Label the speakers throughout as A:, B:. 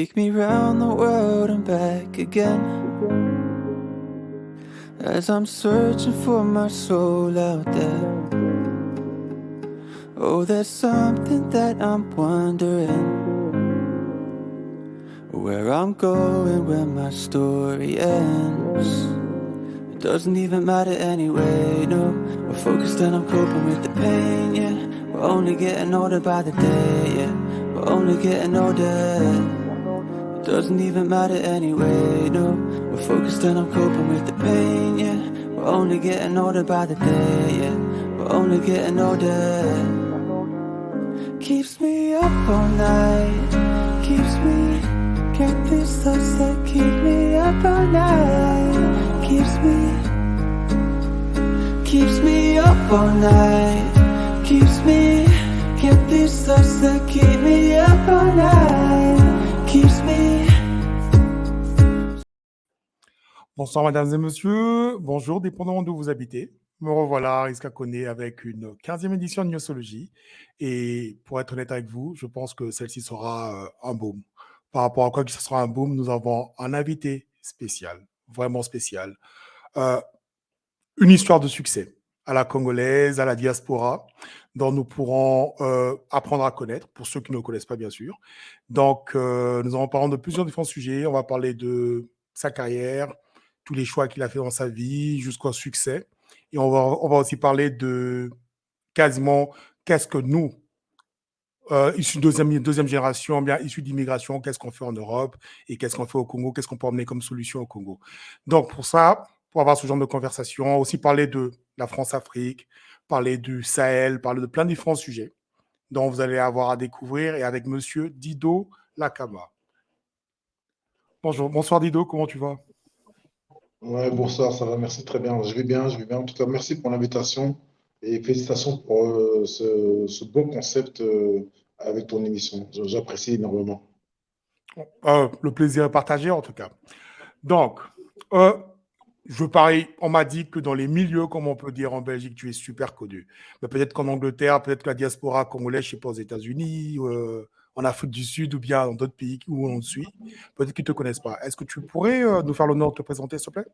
A: Take me round the world and back again, as I'm searching for my soul out there. Oh, there's something that I'm wondering, where I'm going when my story ends. It doesn't even matter anyway, no. We're focused and I'm coping with the pain, yeah. We're only getting older by the day, yeah. We're only getting older. It doesn't even matter anyway, no. We're focused and I'm coping with the pain, yeah. We're only getting older by the day, yeah. We're only getting older. Keeps me up all night, keeps me, got these thoughts that keep me up all night. Keeps me up all night, keeps me, got these thoughts that keep me up all night. Keeps me.
B: Bonsoir mesdames et messieurs, bonjour, dépendamment d'où vous habitez. Me revoilà, Riska Kone, avec une 15e édition de Newsology. Et pour être honnête avec vous, je pense que celle-ci sera un boom. Par rapport à quoi que ce sera un boom, nous avons un invité spécial, vraiment spécial. Une histoire de succès à la congolaise, à la diaspora, dont nous pourrons apprendre à connaître, pour ceux qui ne le connaissent pas bien sûr. Donc, nous allons parler de plusieurs différents sujets. On va parler de sa carrière, tous les choix qu'il a fait dans sa vie, jusqu'au succès. Et on va aussi parler de quasiment qu'est-ce que nous, issus de deuxième génération, bien issus d'immigration, qu'est-ce qu'on fait en Europe et qu'est-ce qu'on fait au Congo, qu'est-ce qu'on peut emmener comme solution au Congo. Donc, pour ça, pour avoir ce genre de conversation, aussi parler de la France-Afrique, parler du Sahel, parler de plein de différents sujets dont vous allez avoir à découvrir et avec monsieur Dido Lakama. Bonjour, bonsoir Dido, comment tu vas?
C: Ouais, bonsoir, ça va, merci, très bien. Je vais bien, je vais bien. En tout cas, merci pour l'invitation et félicitations pour ce bon concept avec ton émission. J'apprécie énormément.
B: Le plaisir est partagé en tout cas. Donc, euh, pareil, on m'a dit que dans les milieux, comme on peut dire en Belgique, tu es super connu. Mais peut-être qu'en Angleterre, peut-être que la diaspora congolaise, je ne sais pas, aux États-Unis, en Afrique du Sud ou bien dans d'autres pays où on suit, peut-être qu'ils ne te connaissent pas. Est-ce que tu pourrais nous faire l'honneur de te présenter, s'il te plaît?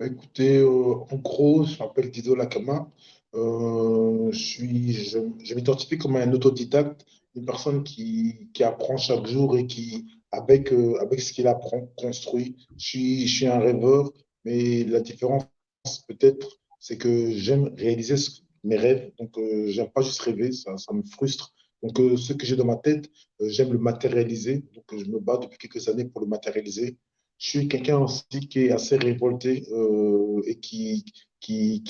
C: Bah, écoutez, en gros, je m'appelle Dido Lakama. Je m'identifie comme un autodidacte, une personne qui apprend chaque jour et qui, avec ce qu'il apprend, construit. Je suis un rêveur, mais la différence, peut-être, c'est que j'aime réaliser mes rêves. Donc, j'aime pas juste rêver, ça me frustre. Donc, ce que j'ai dans ma tête, j'aime le matérialiser. Donc, je me bats depuis quelques années pour le matérialiser. Je suis quelqu'un aussi qui est assez révolté et qui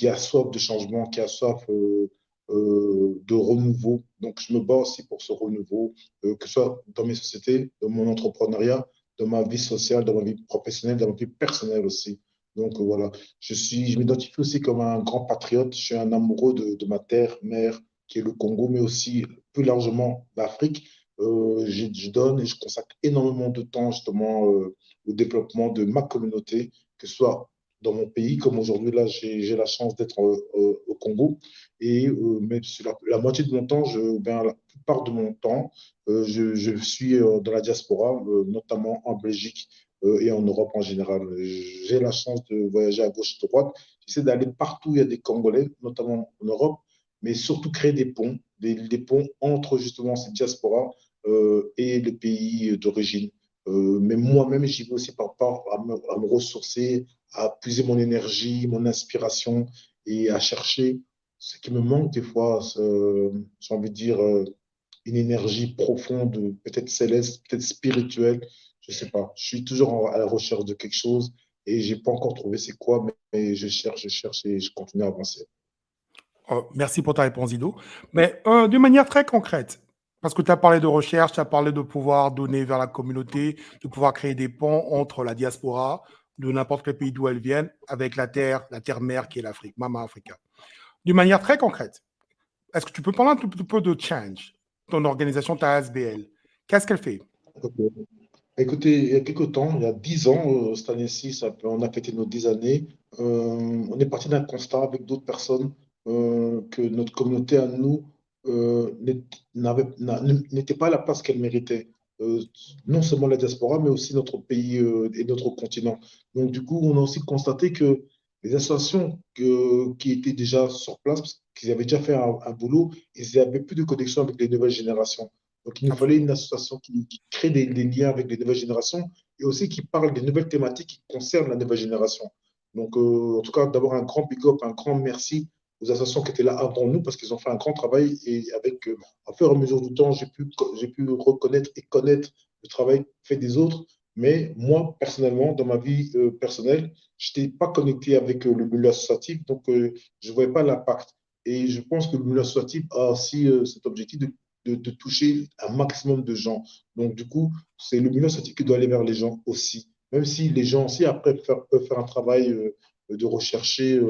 C: a soif de changement, qui a soif de renouveau. Donc, je me bats aussi pour ce renouveau, que ce soit dans mes sociétés, dans mon entrepreneuriat, dans ma vie sociale, dans ma vie professionnelle, dans ma vie personnelle aussi. Donc, voilà. Je m'identifie aussi comme un grand patriote. Je suis un amoureux de ma terre, mère, qui est le Congo, mais aussi plus largement l'Afrique. Je donne et je consacre énormément de temps justement au développement de ma communauté, que ce soit dans mon pays, comme aujourd'hui, là, j'ai la chance d'être au Congo. Et même sur la moitié de mon temps, ben, la plupart de mon temps, je suis dans la diaspora, notamment en Belgique et en Europe en général. J'ai la chance de voyager à gauche et à droite. J'essaie d'aller partout où il y a des Congolais, notamment en Europe, mais surtout créer des ponts, des ponts entre justement cette diaspora et les pays d'origine. Mais moi-même, j'y vais aussi par rapport à me ressourcer, à puiser mon énergie, mon inspiration et à chercher ce qui me manque des fois, j'ai envie de dire, une énergie profonde, peut-être céleste, peut-être spirituelle, je ne sais pas. Je suis toujours à la recherche de quelque chose et je n'ai pas encore trouvé c'est quoi, mais je cherche et je continue à avancer.
B: Merci pour ta réponse, Dido. Mais d'une manière très concrète, parce que tu as parlé de recherche, tu as parlé de pouvoir donner vers la communauté, de pouvoir créer des ponts entre la diaspora, de n'importe quel pays d'où elle vienne, avec la terre-mère qui est l'Afrique, Mama Africa. D'une manière très concrète, est-ce que tu peux parler un tout petit peu de Change, ton organisation, ta SBL? Qu'est-ce qu'elle fait?
C: Ok. Écoutez, il y a quelques temps, il y a 10 ans, cette année-ci, on a fêté nos 10 années. On est parti d'un constat avec d'autres personnes que notre communauté à nous n'était pas à la place qu'elle méritait. euh, non seulement la diaspora, mais aussi notre pays et notre continent. Donc, du coup, on a aussi constaté que les associations qui étaient déjà sur place, parce qu'ils avaient déjà fait un boulot, ils n'avaient plus de connexion avec les nouvelles générations. Donc, il nous fallait une
B: Absolument.
C: association qui crée des liens avec les nouvelles générations et aussi qui parle des nouvelles thématiques qui concernent la nouvelle génération. Donc, en tout cas, d'abord, un grand big up, un grand merci aux associations qui étaient là avant nous parce qu'ils ont fait un grand travail et avec, au fur et à mesure du temps, j'ai pu reconnaître et connaître le travail fait des autres. Mais moi, personnellement, dans ma vie personnelle, je n'étais pas connecté avec le milieu associatif, donc je ne voyais pas l'impact. Et je pense que le milieu associatif a aussi cet objectif de toucher un maximum de gens. Donc, du coup, c'est le milieu associatif qui doit aller vers les gens aussi. Même si les gens aussi, après, peuvent faire un travail de rechercher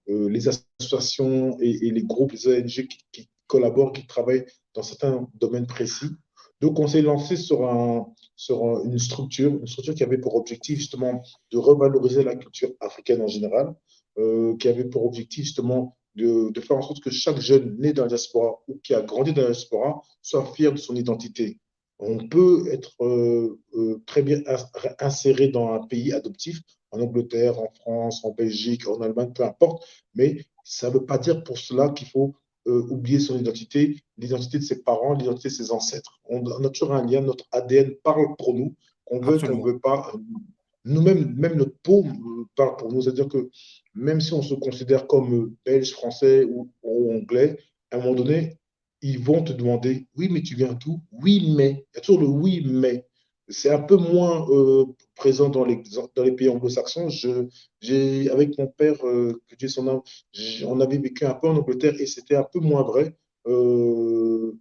C: les associations et les groupes, les ONG qui collaborent, qui travaillent dans certains domaines précis. Donc, on s'est lancé sur une structure qui avait pour objectif justement de revaloriser la culture africaine en général, qui avait pour objectif justement de faire en sorte que chaque jeune né dans la diaspora ou qui a grandi dans la diaspora soit fier de son identité. On peut être très bien inséré dans un pays adoptif, en Angleterre, en France, en Belgique, en Allemagne, peu importe, mais ça ne veut pas dire pour cela qu'il faut oublier son identité, l'identité de ses parents, l'identité de ses ancêtres. On a toujours un lien, notre ADN parle pour nous, qu'on ne
B: Absolument.
C: veut pas. Nous-mêmes, même notre peau parle pour nous. C'est-à-dire que même si on se considère comme belge, français ou anglais, à un moment donné, ils vont te demander, oui, mais tu viens d'où? Oui, mais. Il y a toujours le oui, mais. C'est un peu moins présent dans les pays anglo-saxons. Avec mon père, que Dieu son âme, on avait vécu un peu en Angleterre et c'était un peu moins vrai. Euh,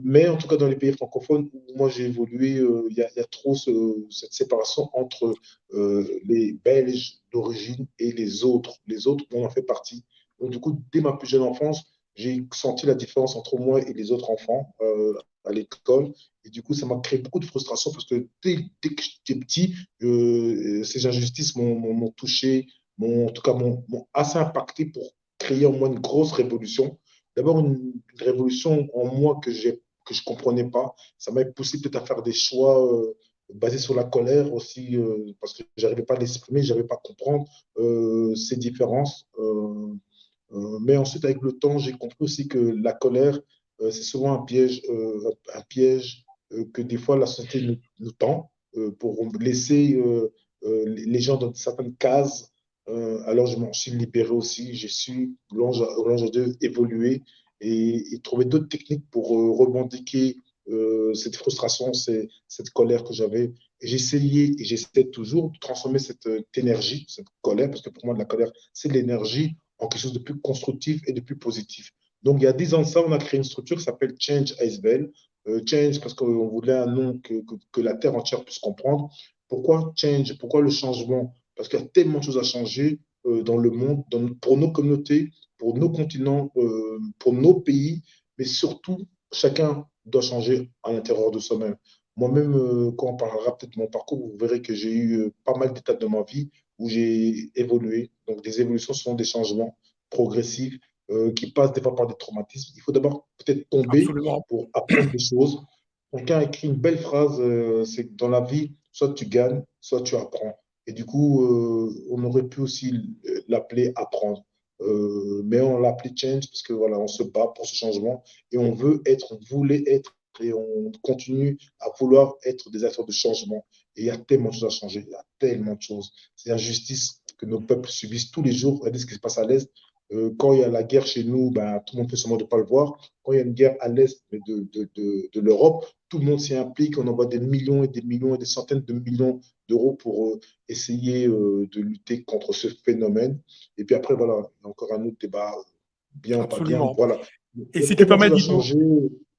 C: mais en tout cas, dans les pays francophones où moi j'ai évolué, il y a trop cette séparation entre les Belges d'origine et les autres. Les autres, on en fait partie. Donc, du coup, dès ma plus jeune enfance, j'ai senti la différence entre moi et les autres enfants à l'école. Et du coup, ça m'a créé beaucoup de frustration parce que dès que j'étais petit, ces injustices m'ont touché, en tout cas, m'ont assez impacté pour créer en moi une grosse révolution. D'abord, une révolution en moi que je ne comprenais pas. Ça m'a poussé peut-être à faire des choix basés sur la colère aussi, parce que je n'arrivais pas à l'exprimer, je n'arrivais pas à comprendre ces différences. Mais ensuite, avec le temps, j'ai compris aussi que la colère, c'est souvent un piège que des fois la société nous tend pour laisser les gens dans certaines cases. Alors, je m'en suis libéré aussi. J'ai su, au long de évoluer et trouver d'autres techniques pour revendiquer cette frustration, cette colère que j'avais. Et j'ai essayé et j'essaie toujours de transformer cette énergie, cette colère, parce que pour moi, de la colère, c'est de l'énergie en quelque chose de plus constructif et de plus positif. Donc, il y a 10 ans de ça, on a créé une structure qui s'appelle Change ASBL. Change, parce qu'on voulait un nom que la Terre entière puisse comprendre. Pourquoi Change? Pourquoi le changement? Parce qu'il y a tellement de choses à changer dans le monde, pour nos communautés, pour nos continents, pour nos pays, mais surtout, chacun doit changer à l'intérieur de soi-même. Moi-même, quand on parlera peut-être de mon parcours, vous verrez que j'ai eu pas mal d'étapes de ma vie où j'ai évolué. Donc, des évolutions sont des changements progressifs qui passent des fois par des traumatismes. Il faut d'abord peut-être tomber
B: Absolument.
C: pour apprendre des choses. Quelqu'un a écrit une belle phrase, c'est que dans la vie, soit tu gagnes, soit tu apprends. Et du coup, on aurait pu aussi l'appeler apprendre. Mais on l'a appelé change parce que voilà, on se bat pour ce changement et on veut être, on voulait être et on continue à vouloir être des acteurs de changement. Et il y a tellement de choses à changer, il y a tellement de choses. C'est l'injustice que nos peuples subissent tous les jours. Regardez ce qui se passe à l'Est. Quand il y a la guerre chez nous, ben, tout le monde fait semblant de ne pas le voir. Quand il y a une guerre à l'Est de l'Europe, tout le monde s'y implique. On envoie des millions et des millions et des centaines de millions d'euros pour essayer de lutter contre ce phénomène. Et puis après, voilà, il y a encore un autre débat, bien ou pas bien.
B: Absolument.
C: Voilà.
B: Et
C: Il y a
B: si tu
C: tellement de
B: permets,
C: choses à
B: Dido,
C: changer.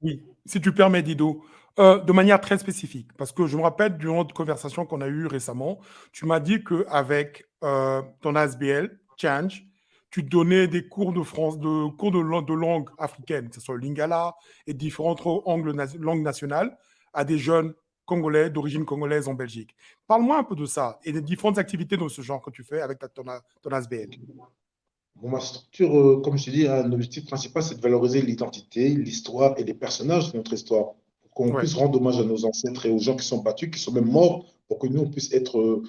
B: oui, si tu permets, Dido, de manière très spécifique, parce que je me rappelle durant notre conversation qu'on a eue récemment, tu m'as dit qu'avec ton ASBL, Change, tu donnais des cours de de langue africaine, que ce soit le lingala et différentes langues nationales, à des jeunes congolais d'origine congolaise en Belgique. Parle-moi un peu de ça et des différentes activités de ce genre que tu fais avec ton ASBL.
C: Bon, ma structure, comme je te dis, un objectif principal, c'est de valoriser l'identité, l'histoire et les personnages de notre histoire. qu'on
B: Ouais.
C: puisse rendre hommage à nos ancêtres et aux gens qui sont battus, qui sont même morts, pour que nous, on puisse être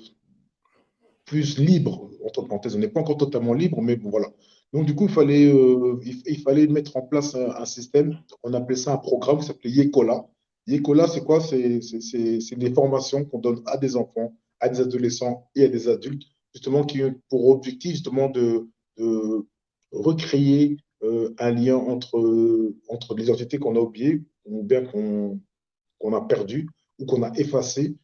C: plus libre, entre parenthèses. On n'est pas encore totalement libre, mais bon, voilà. Donc, du coup, il fallait mettre en place un système. On appelait ça un programme qui s'appelait Yekola. Yekola, c'est quoi? C'est des formations qu'on donne à des enfants, à des adolescents et à des adultes, justement, qui ont pour objectif, justement, de recréer un lien entre les entités qu'on a oubliées ou bien qu'on a perdu ou qu'on a effacé,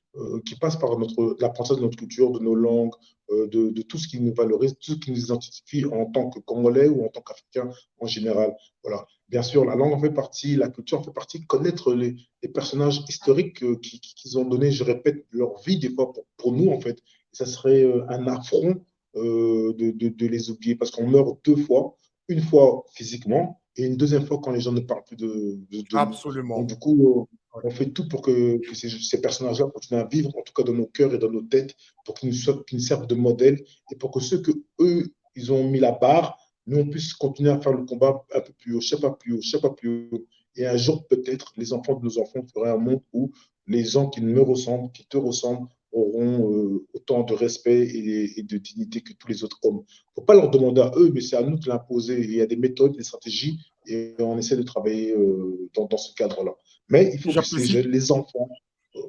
C: qui passe par l'apprentissage de notre culture, de nos langues, de tout ce qui nous valorise, tout ce qui nous identifie en tant que Congolais ou en tant qu'Africains en général. Voilà. Bien sûr, la langue en fait partie, la culture en fait partie, connaître les personnages historiques qui ont donné, je répète, leur vie des fois pour nous en fait. Ça serait un affront de les oublier parce qu'on meurt deux fois, une fois physiquement et une deuxième fois quand les gens ne parlent plus de nous. Donc,
B: Absolument.
C: du coup,
B: Ouais.
C: on fait tout pour que ces personnages-là continuent à vivre, en tout cas dans nos cœurs et dans nos têtes, pour qu'ils nous servent de modèle et pour que ceux que eux, ils ont mis la barre, nous, on puisse continuer à faire le combat un peu plus haut, chaque pas plus haut, chaque pas plus haut. Et un jour, peut-être, les enfants de nos enfants feraient un monde où les gens qui me ressemblent, qui te ressemblent, auront autant de respect et de dignité que tous les autres hommes. Il ne faut pas leur demander à eux, mais c'est à nous de l'imposer. Il y a des méthodes, des stratégies, et on essaie de travailler dans ce cadre-là. Mais il faut que ces
B: J'apprécie.
C: jeunes, les enfants, euh,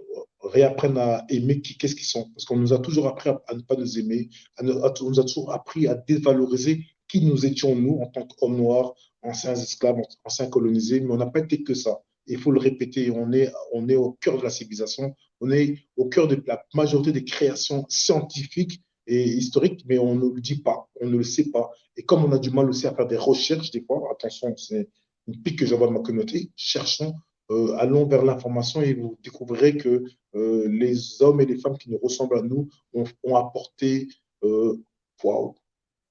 C: réapprennent à aimer qu'est-ce qu'ils sont. Parce qu'on nous a toujours appris à ne pas nous aimer, on nous a toujours appris à dévaloriser qui nous étions, nous, en tant qu'hommes noirs, anciens esclaves, anciens colonisés, mais on n'a pas été que ça. Il faut le répéter, on est au cœur de la civilisation, on est au cœur de la majorité des créations scientifiques et historiques, mais on ne le dit pas, on ne le sait pas. Et comme on a du mal aussi à faire des recherches, des fois, attention, c'est une pique que j'envoie de ma communauté, cherchons, allons vers l'information et vous découvrirez que les hommes et les femmes qui nous ressemblent à nous ont apporté wow,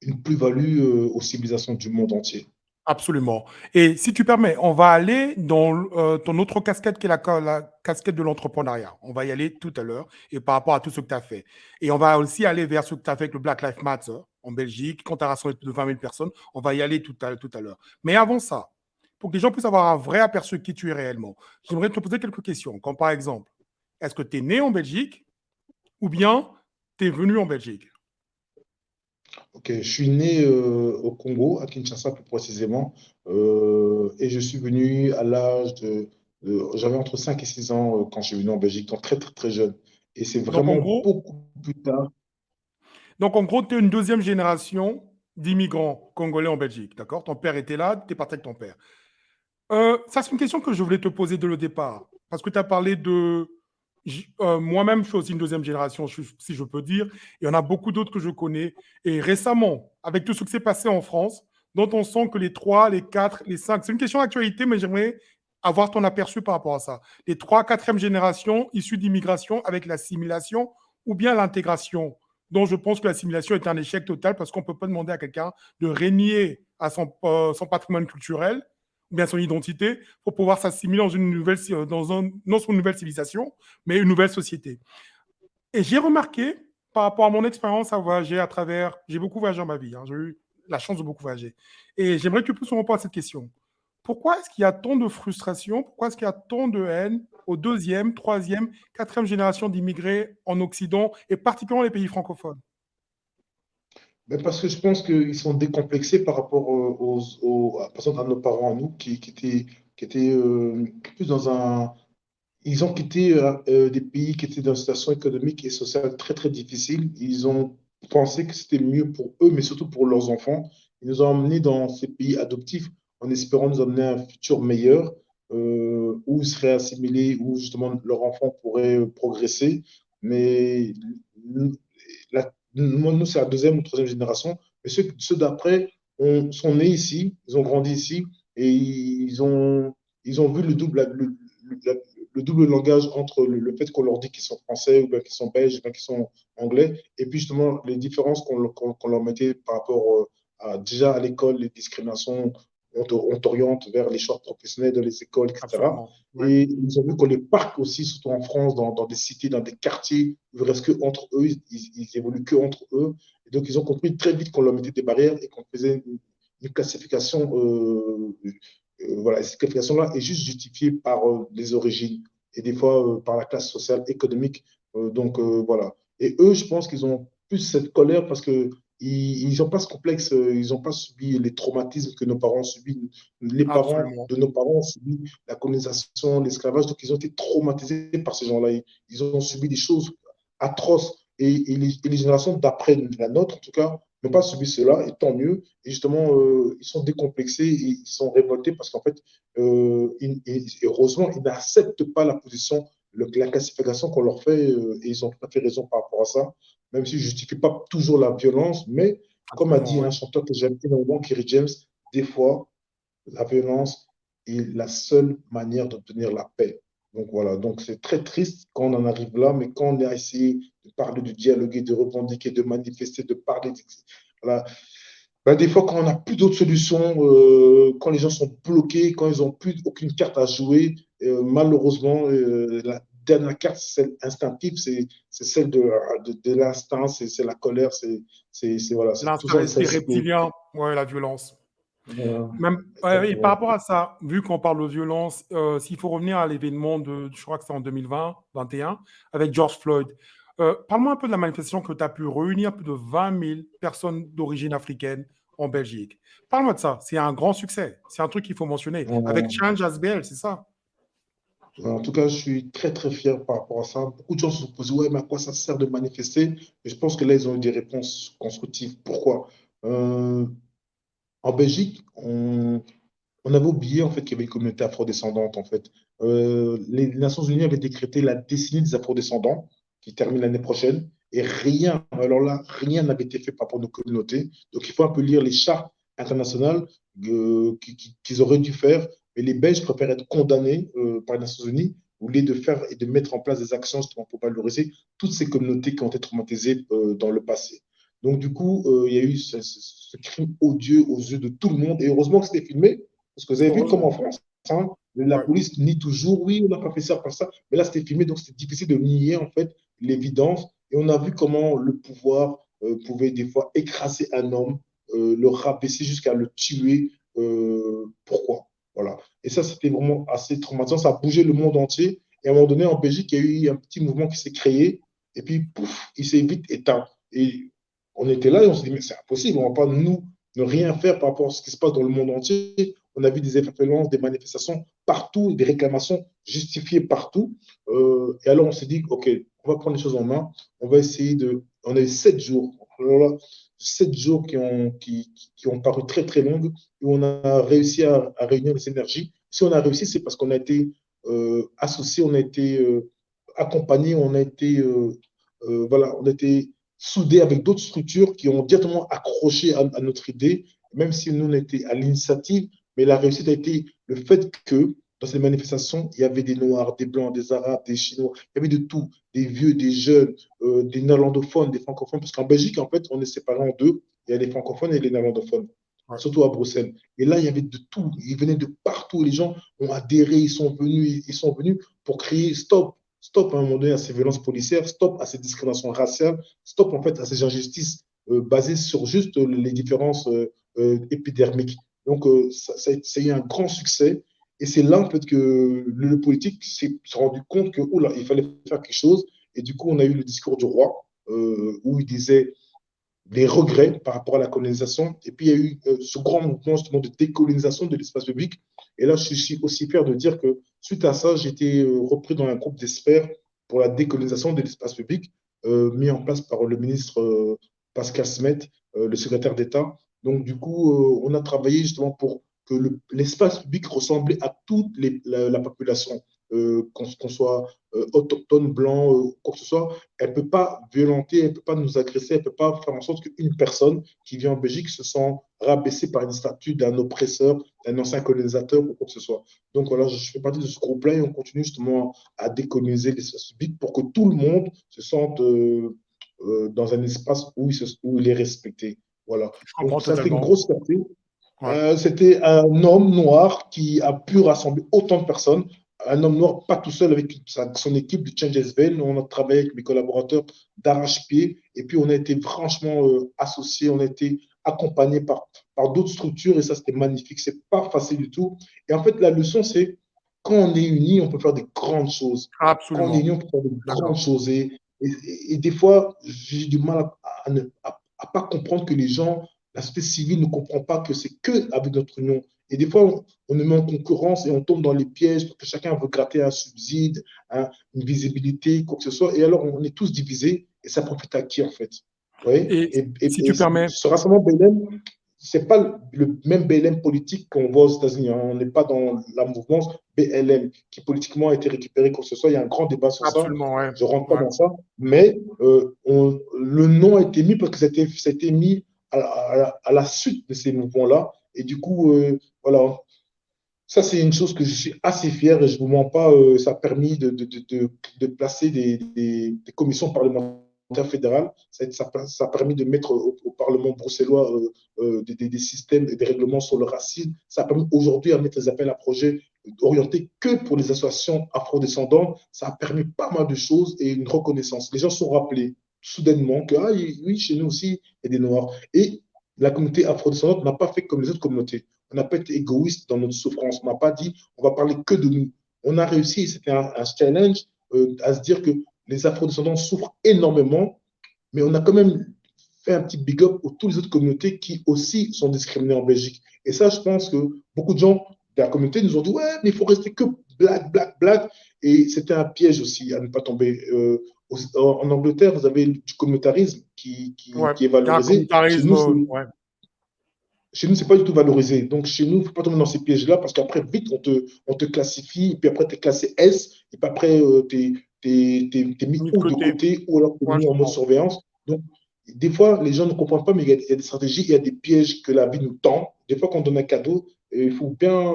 C: une plus-value aux civilisations du monde entier.
B: Absolument. Et si tu permets, on va aller dans ton autre casquette qui est la casquette de l'entrepreneuriat. On va y aller tout à l'heure et par rapport à tout ce que tu as fait. Et on va aussi aller vers ce que tu as fait avec le Black Lives Matter en Belgique, quand tu as rassemblé plus de 20 000 personnes. On va y aller tout à l'heure. Mais avant ça, pour que les gens puissent avoir un vrai aperçu de qui tu es réellement, j'aimerais te poser quelques questions. Comme par exemple, est-ce que tu es né en Belgique ou bien tu es venu en Belgique?
C: Ok, je suis né au Congo, à Kinshasa plus précisément, et je suis venu à l'âge j'avais entre 5 et 6 ans quand je suis venu en Belgique, donc très très très jeune. Et c'est
B: Donc en
C: vraiment
B: gros,
C: beaucoup plus tard.
B: tu es une deuxième génération d'immigrants congolais en Belgique, d'accord? Ton père était là, tu es parti avec ton père. Ça, c'est une question que je voulais te poser dès le départ, parce que tu as parlé de... moi-même, je suis aussi une deuxième génération, si je peux dire. Il y en a beaucoup d'autres que je connais. Et récemment, avec tout ce qui s'est passé en France, dont on sent que les 3, les 4, les 5, c'est une question d'actualité, mais j'aimerais avoir ton aperçu par rapport à ça. Les 3, 4e générations issues d'immigration avec l'assimilation ou bien l'intégration, dont je pense que l'assimilation est un échec total parce qu'on ne peut pas demander à quelqu'un de régner à son patrimoine culturel ou bien son identité pour pouvoir s'assimiler dans une nouvelle, non sur une nouvelle civilisation, mais une nouvelle société. Et j'ai remarqué, par rapport à mon expérience à voyager à travers, j'ai beaucoup voyagé dans ma vie, hein, j'ai eu la chance de beaucoup voyager. Et j'aimerais que tu puisses répondre à cette question. Pourquoi est-ce qu'il y a tant de frustration, pourquoi est-ce qu'il y a tant de haine aux deuxième, troisième, quatrième génération d'immigrés en Occident et particulièrement les pays francophones?
C: Ben, parce que je pense qu'ils sont décomplexés par rapport par exemple, à nos parents, à nous, qui étaient plus dans un. Ils ont quitté des pays qui étaient dans une situation économique et sociale très, très difficile. Ils ont pensé que c'était mieux pour eux, mais surtout pour leurs enfants. Ils nous ont emmenés dans ces pays adoptifs en espérant nous amener un futur meilleur, où ils seraient assimilés, où justement leurs enfants pourraient progresser. Mais nous, c'est la deuxième ou troisième génération. Mais ceux d'après sont nés ici, ils ont grandi ici et ils ont vu le- le double langage entre le fait qu'on leur dit qu'ils sont français ou bien qu'ils sont belges ou bien qu'ils sont anglais, et puis justement les différences qu'on leur mettait par rapport déjà à l'école, les discriminations, on t'oriente vers les choix professionnels dans les écoles, etc.
B: Absolument. Ouais.
C: Et ils ont vu que les parcs aussi, surtout en France, dans des cités, dans des quartiers, ils ne restent que entre eux, ils évoluent que entre eux. Et donc ils ont compris très vite qu'on leur mettait des barrières et qu'on faisait une classification voilà, cette qualification-là est juste justifiée par les origines et des fois par la classe sociale, économique. Voilà. Et eux, je pense qu'ils ont plus cette colère parce que ils n'ont pas ce complexe, ils n'ont pas subi les traumatismes que nos parents ont subis. Les parents
B: Absolument.
C: de nos parents ont subi la colonisation, l'esclavage, donc ils ont été traumatisés par ces gens-là. Ils ont subi des choses atroces. Et les générations d'après la nôtre, en tout cas, n'ont pas subi cela, et tant mieux. Et justement, ils sont décomplexés et ils sont révoltés parce qu'en fait, heureusement, ils n'acceptent pas la position, la classification qu'on leur fait, et ils ont tout à fait raison par rapport à ça, même si je ne justifie pas toujours la violence, mais comme a
B: Absolument,
C: dit
B: oui.
C: un chanteur que j'aime énormément, Kerry James, des fois, la violence est la seule manière d'obtenir la paix. Donc voilà, donc c'est très triste quand on en arrive là, mais quand on a essayé de parler, de dialoguer, de revendiquer, de manifester, de parler, voilà. Ben, des fois, quand on n'a plus d'autres solutions, quand les gens sont bloqués, quand ils n'ont plus aucune carte à jouer, malheureusement, la dernière carte, c'est celle instinctive, c'est celle de l'instinct, c'est la colère, voilà, c'est tout ça, ça
B: L'instinct reptilien, ouais, la violence.
C: voilà,
B: Même, ouais, et par
C: exactement.
B: rapport à ça, vu qu'on parle de violence, s'il faut revenir à l'événement de, je crois que c'est en 2020, 21, avec George Floyd, parle-moi un peu de la manifestation que tu as pu réunir plus de 20 000 personnes d'origine africaine en Belgique. Parle-moi de ça. C'est un grand succès. C'est un truc qu'il faut mentionner. Avec
C: Voilà.
B: Change ASBL, c'est ça?
C: En tout cas, je suis très, très fier par rapport à ça. Beaucoup de gens se sont posés, ouais, mais à quoi ça sert de manifester? Et je pense que là, ils ont eu des réponses constructives. Pourquoi? Euh, En Belgique, on avait oublié en fait qu'il y avait une communauté afrodescendante en fait. Les Nations Unies avaient décrété la décennie des afrodescendants qui termine l'année prochaine et rien, alors là, rien n'avait été fait par rapport à nos communautés. Donc il faut un peu lire les chartes internationales qu'ils auraient dû faire, mais les Belges préfèrent être condamnés par les Nations Unies au lieu de faire et de mettre en place des actions justement pour valoriser toutes ces communautés qui ont été traumatisées dans le passé. Donc du coup, il y a eu ce crime odieux aux yeux de tout le monde et heureusement que c'était filmé parce que vous avez vu comme en
B: Heureusement.
C: France, hein, la
B: Ouais.
C: police nie toujours, oui, on n'a pas fait ça, pas ça. Mais là, c'était filmé, donc c'était difficile de nier en fait l'évidence. Et on a vu comment le pouvoir pouvait des fois écraser un homme, le rabaisser jusqu'à le tuer. Pourquoi? Voilà. Et ça, c'était vraiment assez traumatisant. Ça a bougé le monde entier. Et à un moment donné, en Belgique, il y a eu un petit mouvement qui s'est créé. Et puis, pouf, il s'est vite éteint. Et on était là et on s'est dit, mais c'est impossible, on ne va pas nous ne rien faire par rapport à ce qui se passe dans le monde entier. On a vu des interpellances, des manifestations partout, des réclamations justifiées partout. Et alors, on s'est dit, OK, on va prendre les choses en main. On va essayer de. On a eu 7 jours. Alors là, 7 jours qui ont paru très, très longues, où on a réussi à réunir les énergies. Si on a réussi, c'est parce qu'on a été associés, on a été accompagnés, on a été, voilà, on a été soudés avec d'autres structures qui ont directement accroché à notre idée, même si nous, on était à l'initiative. Mais la réussite a été le fait que dans ces manifestations, il y avait des Noirs, des Blancs, des Arabes, des Chinois, il y avait de tout, des vieux, des jeunes, des néerlandophones, des francophones, parce qu'en Belgique, en fait, on est séparés en deux. Il y a les francophones et les néerlandophones,
B: Ouais.
C: surtout à Bruxelles. Et là, il y avait de tout. Ils venaient de partout. Les gens ont adhéré, ils sont venus pour crier stop, stop à un moment donné à ces violences policières, stop à ces discriminations raciales, stop en fait à ces injustices basées sur juste les différences épidermiques. Donc, ça a eu un grand succès. Et c'est là, en fait, que le politique s'est rendu compte que, oula, il fallait faire quelque chose. Et du coup, on a eu le discours du roi, où il disait les regrets par rapport à la colonisation. Et puis, il y a eu ce grand mouvement, justement, de décolonisation de l'espace public. Et là, je suis aussi fier de dire que, suite à ça, j'ai été repris dans un groupe d'experts pour la décolonisation de l'espace public, mis en place par le ministre Pascal Smet, le secrétaire d'État. Donc, du coup, on a travaillé justement pour que l'espace public ressemblait à toute la population, qu'on soit autochtone, blanc, quoi que ce soit. Elle ne peut pas violenter, elle ne peut pas nous agresser, elle ne peut pas faire en sorte qu'une personne qui vient en Belgique se sent rabaissée par une statue d'un oppresseur, d'un ancien colonisateur ou quoi que ce soit. Donc voilà, je fais partie de ce groupe-là et on continue justement à décoloniser l'espace public pour que tout le monde se sente dans un espace où il est respecté. Voilà.
B: Je
C: Donc
B: comprends
C: ça, c'était une
B: totalement.
C: grosse fierté.
B: Ouais.
C: C'était un homme noir qui a pu rassembler autant de personnes. Un homme noir, pas tout seul, avec son équipe de Change SVL. On a travaillé avec mes collaborateurs d'arrache-pied. Et puis, on a été franchement associés, on a été accompagné par d'autres structures et ça, c'était magnifique. C'est pas facile du tout. Et en fait, la leçon, c'est quand on est unis, on peut faire de grandes choses. Quand on est
B: Absolument.
C: unis, on peut faire de grandes
B: D'accord.
C: choses. Et des fois, j'ai du mal à pas comprendre que les gens, la société civile ne comprend pas que c'est que avec notre union. Et des fois, on nous met en concurrence et on tombe dans les pièges parce que chacun veut gratter un subside, une visibilité, quoi que ce soit. Et alors, on est tous divisés et ça profite à qui, en fait? Oui.
B: Et si tu permets,
C: Ce rassemblement BLM, c'est pas le même BLM politique qu'on voit aux États-Unis. On n'est pas dans la mouvance BLM qui politiquement a été récupéré, quoi que ce soit. Il y a un grand débat sur ça.
B: absolument, ouais.
C: Je ne rentre pas
B: Ouais.
C: dans ça. Mais le nom a été mis parce que ça a été mis à la suite de ces mouvements-là. Et du coup, voilà. Ça, c'est une chose que je suis assez fier et je ne vous mens pas. Ça a permis de placer des commissions parlementaires fédérales. Ça a permis de mettre au Parlement bruxellois des systèmes et des règlements sur le racisme. Ça a permis aujourd'hui à mettre des appels à projets orientés que pour les associations afrodescendantes. Ça a permis pas mal de choses et une reconnaissance. Les gens sont rappelés soudainement que, ah oui, chez nous aussi, il y a des Noirs. Et la communauté afrodescendante n'a pas fait comme les autres communautés. On n'a pas été égoïste dans notre souffrance. On n'a pas dit on va parler que de nous. On a réussi, c'était un challenge à se dire que les afrodescendants souffrent énormément, mais on a quand même fait un petit big up pour toutes les autres communautés qui aussi sont discriminées en Belgique. Et ça, je pense que beaucoup de gens de la communauté nous ont dit ouais, mais il faut rester que black, black, black. Et c'était un piège aussi à ne pas tomber. En Angleterre, vous avez du communautarisme qui
B: Ouais.
C: est valorisé.
B: Il y a un communautarisme, ouais.
C: Chez nous, ce n'est pas du tout valorisé. Donc, chez nous, il ne faut pas tomber dans ces pièges-là parce qu'après, vite, on te classifie. Et puis après, tu es classé S. Et puis après, tu es mis ou de côté ou alors tu es mis en mode surveillance. Donc, des fois, les gens ne comprennent pas, mais il y a des stratégies, il y a des pièges que la vie nous tend. Des fois, quand on donne un cadeau, il faut bien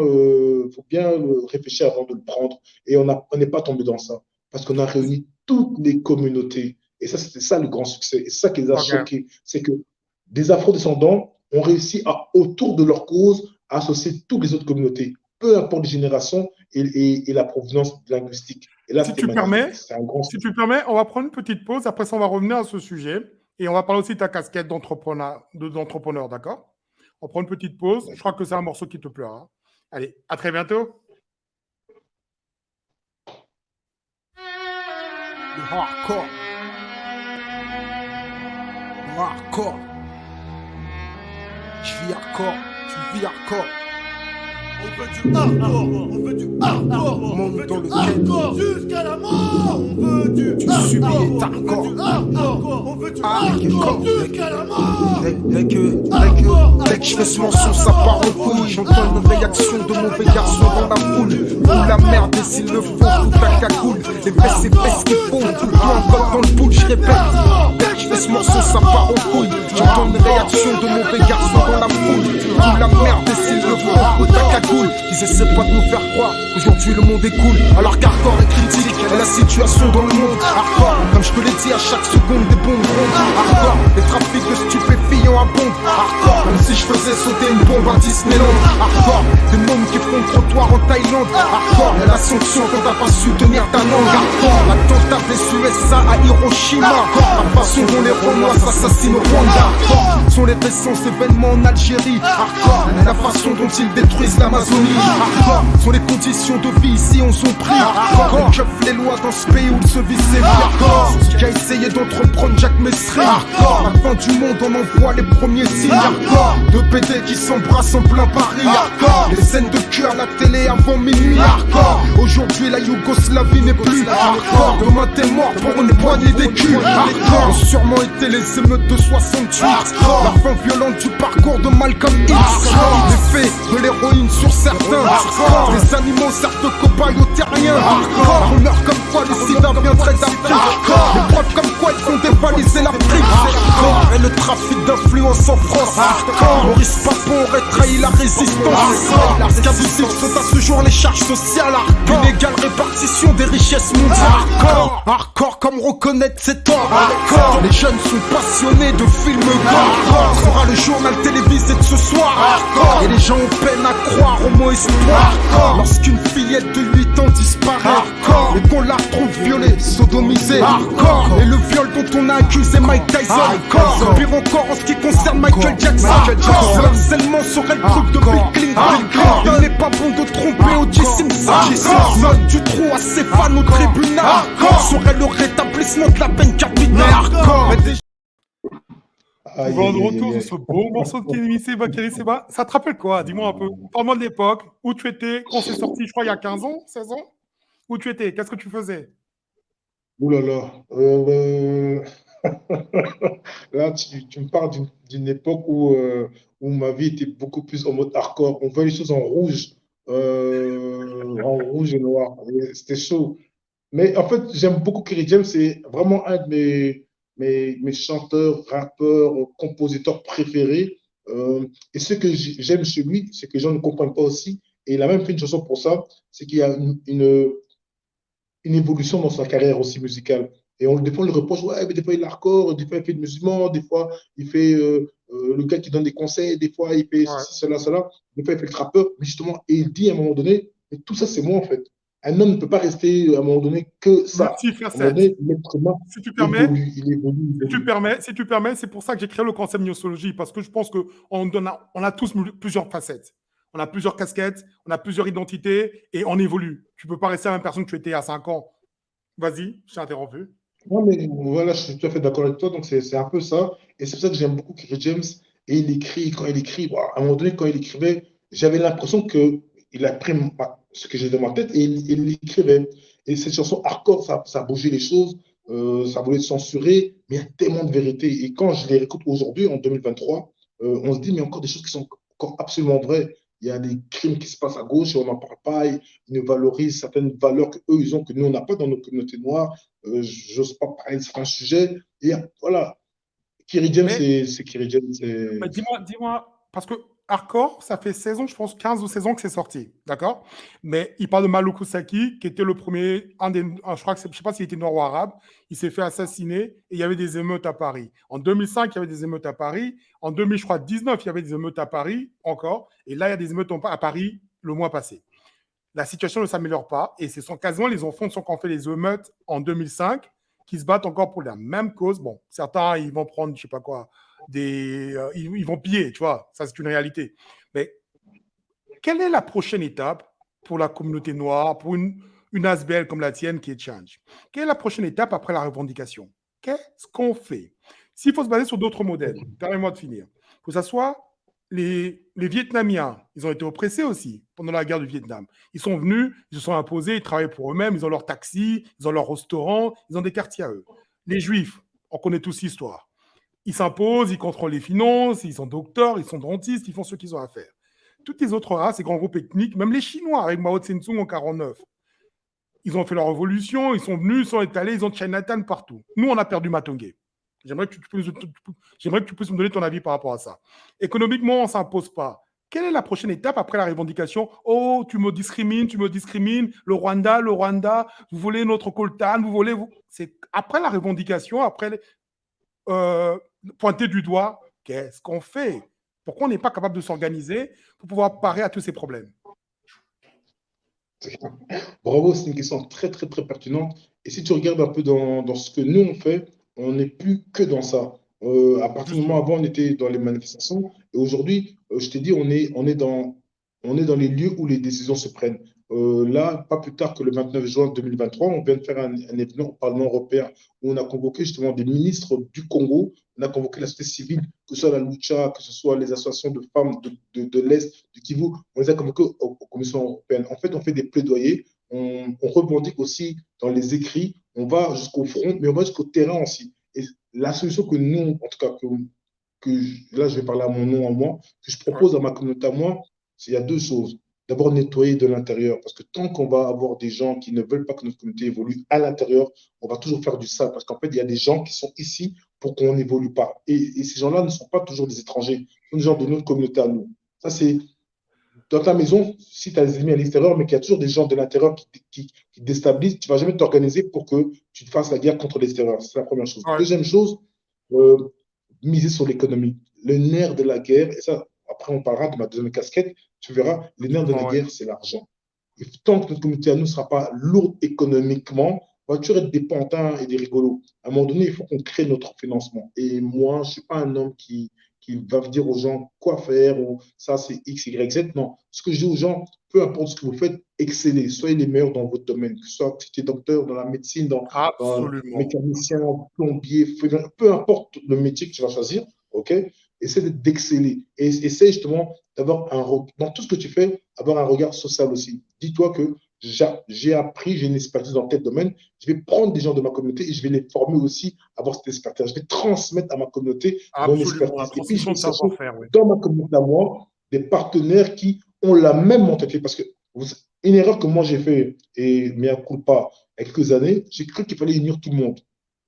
C: réfléchir avant de le prendre. Et on n'est pas tombé dans ça parce qu'on a réuni toutes les communautés. Et ça, c'était ça le grand succès. Et c'est ça qui les a choqués. C'est que des afrodescendants ont réussi à, autour de leur cause, à associer toutes les autres communautés, peu importe les générations et la provenance linguistique. Et là,
B: si tu permets, on va prendre une petite pause. Après ça, on va revenir à ce sujet. Et on va parler aussi de ta casquette d'entrepreneur, d'accord? On prend une petite pause. Je crois que c'est un morceau qui te plaira. Allez, à très bientôt.
D: Le hardcore. Le hardcore. Je vis hardcore, tu vis hardcore.
E: On veut du hardcore, on veut du hardcore,
D: on veut
E: du
D: le
E: hardcore jusqu'à la mort. On veut du hardcore, on veut du hardcore jusqu'à la mort.
D: Dès que je fais ce morceau, ça part en couille. J'entends une réaction de mauvais garçon dans la foule. Ou la merde, et s'il le faut, tout à cagoule. Les fesses et fesses qui font tout le temps comme dans le boule, je répète. Dès que je fais ce morceau, ça part en couille. J'entends une réaction de mauvais garçon dans la foule. Ou la merde, et s'il le faut, tout à cagoule. Ils essaient pas de nous faire croire qu'aujourd'hui le monde est cool. Alors qu'hardcore est critique et la situation dans le monde. Hardcore, comme je te l'ai dit à chaque seconde des bombes rondes. Hardcore, les trafics de stupéfiants abondent. Hardcore, comme si je faisais sauter une bombe à Disneyland. Hardcore, des mômes qui font le trottoir en Thaïlande. Hardcore, la sanction quand t'as pas su tenir ta langue. Hardcore, l'attentat des USA à Hiroshima. Hardcore, la façon dont les Romains s'assassinent au Rwanda. Hardcore, sont les récents événements en Algérie. Hardcore, la façon dont ils détruisent l'Amazonie. Hardcore, sont les conditions de vie ici on s'en prie. Hardcore, j'offre les lois dans ce pays où il se vit ses vies. Hardcore, qui a essayé d'entreprendre Jacques Messry. Hardcore, la fin du monde on envoie les premiers signes. Hardcore, de PD qui s'embrassent en plein Paris. Hardcore, les scènes de cul à la télé avant minuit. Hardcore, aujourd'hui la Yougoslavie n'est plus. Hardcore, demain t'es mort pour une poignée d'écus. Hardcore, ont sûrement été les émeutes de 68. Hardcore, la fin violente du parcours de Malcolm X. Les faits de l'héroïne sur certains. Hardcore, les animaux servent de cobayes aux terriens. Hardcore, la rumeur comme quoi le sida viendrait d'Afrique. Hardcore, les preuves comme quoi ils font dévaliser l'Afrique. Hardcore, et le trafic d'influence en France. Hardcore, Maurice Papon aurait trahi la résistance. Hardcore, qu'abusifs sont à ce jour les charges sociales. Hardcore, une égale répartition des richesses mondiales. Hardcore, hardcore comme reconnaître ses torts. Hardcore, les jeunes sont passionnés de films gore. Hardcore, sera le journal télévisé de ce soir. soir. Et les gens ont peine à croire au mot espoir. Lorsqu'une fillette de 8 ans disparaît et qu'on la retrouve violée, sodomisée, et le viol dont on a accusé Mike Tyson, pire encore en ce qui concerne Michael Jackson. Le harcèlement serait le truc de Bill Clinton. Il n'est pas bon de tromper O.J. Simpson. Note du trou à ses fans au tribunal serait le rétablissement de la peine capitale.
B: On va de retour sur ce beau morceau de Kenny Seba. Ça te rappelle quoi? Dis-moi un peu. Parle-moi de l'époque, où tu étais, quand c'est sorti, je crois, il y a 15 ans, 16 ans. Où tu étais? Qu'est-ce que tu faisais?
C: Ouh là là. Là, tu me parles d'une époque où ma vie était beaucoup plus en mode hardcore. On voit les choses en rouge et noir. Et c'était chaud. Mais en fait, j'aime beaucoup Kerry James. C'est vraiment un de mes chanteurs, rappeurs, compositeurs préférés. Et ce que j'aime chez lui, c'est que les gens ne comprennent pas aussi. Et il a même fait une chanson pour ça. C'est qu'il y a une évolution dans sa carrière aussi musicale. Et des fois, on le reproche, ouais, mais des fois, il est hardcore, des fois, il fait de musulman, des fois, il fait le gars qui donne des conseils, des fois, il fait ceci, cela, cela, des fois, il fait le trappeur. Mais justement, et il dit à un moment donné, mais tout ça, c'est moi, en fait. Un homme ne peut pas rester à un moment donné que ça. À un moment donné, l'être humain,
B: si tu permets,
C: il évolue.
B: Si tu permets, c'est pour ça que j'ai créé le concept Gnossologie, parce que je pense qu'on a tous plusieurs facettes. On a plusieurs casquettes, on a plusieurs identités et on évolue. Tu ne peux pas rester la même personne que tu étais il y a 5 ans. Vas-y, je t'ai interrompu.
C: Non, mais voilà, je suis tout à fait d'accord avec toi. Donc, c'est un peu ça. Et c'est pour ça que j'aime beaucoup Kerry James. Et quand il écrit, bon, à un moment donné, quand il écrivait, j'avais l'impression qu'il a pris ce que j'ai dans ma tête et il l'écrivait. Et cette chanson hardcore, ça a bougé les choses. Ça voulait être censuré, mais il y a tellement de vérité. Et quand je les réécoute aujourd'hui, en 2023, on se dit, mais encore des choses qui sont encore absolument vraies. Il y a des crimes qui se passent à gauche et on n'en parle pas. Ils ne valorisent certaines valeurs qu'eux, ils ont, que nous, on n'a pas dans nos communautés noires. J'ose pas parler de certains sujets. Et voilà, Kerry James, c'est Kerry James.
B: Mais dis-moi, parce que Hardcore, ça fait 16 ans, je pense, 15 ou 16 ans que c'est sorti, d'accord? Mais il parle de Maloku Saki, qui était le premier, je crois que je ne sais pas s'il était noir ou arabe, il s'est fait assassiner et il y avait des émeutes à Paris. En 2005, il y avait des émeutes à Paris. En 2019, il y avait des émeutes à Paris encore. Et là, il y a des émeutes à Paris le mois passé. La situation ne s'améliore pas et ce sont quasiment les enfants qui ont fait les émeutes en 2005 qui se battent encore pour la même cause. Bon, certains, ils vont prendre, je ne sais pas quoi, ils vont piller, tu vois, ça c'est une réalité. Mais quelle est la prochaine étape pour la communauté noire, pour une ASBL comme la tienne qui est Change? Quelle est la prochaine étape après la revendication? Qu'est-ce qu'on fait? S'il faut se baser sur d'autres modèles, permets-moi de finir, que ce soit les Vietnamiens, ils ont été oppressés aussi pendant la guerre du Vietnam. Ils sont venus, ils se sont imposés, ils travaillent pour eux-mêmes, ils ont leur taxi, ils ont leur restaurant, ils ont des quartiers à eux. Les Juifs, on connaît tous l'histoire. Ils s'imposent, ils contrôlent les finances, ils sont docteurs, ils sont dentistes, ils font ce qu'ils ont à faire. Toutes les autres races, ces grands groupes ethniques, même les Chinois avec Mao Tse-tung en 49, ils ont fait leur révolution, ils sont venus, ils sont étalés, ils ont Chinatown partout. Nous, on a perdu Matongé. J'aimerais que tu puisses me donner ton avis par rapport à ça. Économiquement, on ne s'impose pas. Quelle est la prochaine étape après la revendication? Oh, tu me discrimines, le Rwanda, vous voulez notre coltan, vous voulez... C'est après la revendication, après pointer du doigt, qu'est-ce qu'on fait? Pourquoi on n'est pas capable de s'organiser pour pouvoir parer à tous ces problèmes?
C: Bravo, c'est une question très, très, très pertinente. Et si tu regardes un peu dans ce que nous, on fait, on n'est plus que dans ça. À partir du moment avant, on était dans les manifestations. Et aujourd'hui, je t'ai dit, on est dans les lieux où les décisions se prennent. Là, pas plus tard que le 29 juin 2023, on vient de faire un événement au Parlement européen où on a convoqué justement des ministres du Congo, on a convoqué la société civile, que ce soit la Lucha, que ce soit les associations de femmes de l'Est, du Kivu, on les a convoqués aux commissions européennes. En fait, on fait des plaidoyers, on revendique aussi dans les écrits, on va jusqu'au front, mais on va jusqu'au terrain aussi. Et la solution que nous, en tout cas, là, je vais parler à mon nom à moi, que je propose à ma communauté à moi, il y a deux choses. D'abord, nettoyer de l'intérieur. Parce que tant qu'on va avoir des gens qui ne veulent pas que notre communauté évolue à l'intérieur, on va toujours faire du sale. Parce qu'en fait, il y a des gens qui sont ici pour qu'on n'évolue pas. Et ces gens-là ne sont pas toujours des étrangers. Ils sont des gens de notre communauté à nous. Ça, c'est dans ta maison, si tu as des ennemis à l'extérieur, mais qu'il y a toujours des gens de l'intérieur qui déstabilisent, tu ne vas jamais t'organiser pour que tu te fasses la guerre contre l'extérieur. C'est la première chose.
B: Ouais.
C: Deuxième chose, miser sur l'économie. Le nerf de la guerre, et ça, après on parlera de ma deuxième casquette, tu verras, les nerfs de la
B: Justement, ouais.
C: guerre, c'est l'argent. Et tant que notre communauté à nous ne sera pas lourde économiquement, on va toujours être des pantins et des rigolos. À un moment donné, il faut qu'on crée notre financement. Et moi, je ne suis pas un homme qui va dire aux gens quoi faire ou ça, c'est X, Y, Z. Non. Ce que je dis aux gens, peu importe ce que vous faites, excellez. Soyez les meilleurs dans votre domaine. Que ce soit que tu es docteur, dans la médecine, dans
B: Absolument.
C: mécanicien, plombier, peu importe le métier que tu vas choisir, OK? Essaie d'exceller. Et essaie justement d'avoir dans tout ce que tu fais, avoir un regard social aussi. Dis-toi que j'ai appris, j'ai une expertise dans tel domaine, je vais prendre des gens de ma communauté et je vais les former aussi à avoir cette expertise. Je vais transmettre à ma communauté mon
B: Absolument. La
C: expertise. Et puis, je
B: transmission
C: vais
B: de
C: chercher
B: savoir-faire, oui.
C: dans ma communauté à moi des partenaires qui ont la même mentalité. Parce que une erreur que moi j'ai fait, et mea culpa, il y a quelques années, j'ai cru qu'il fallait unir tout le monde.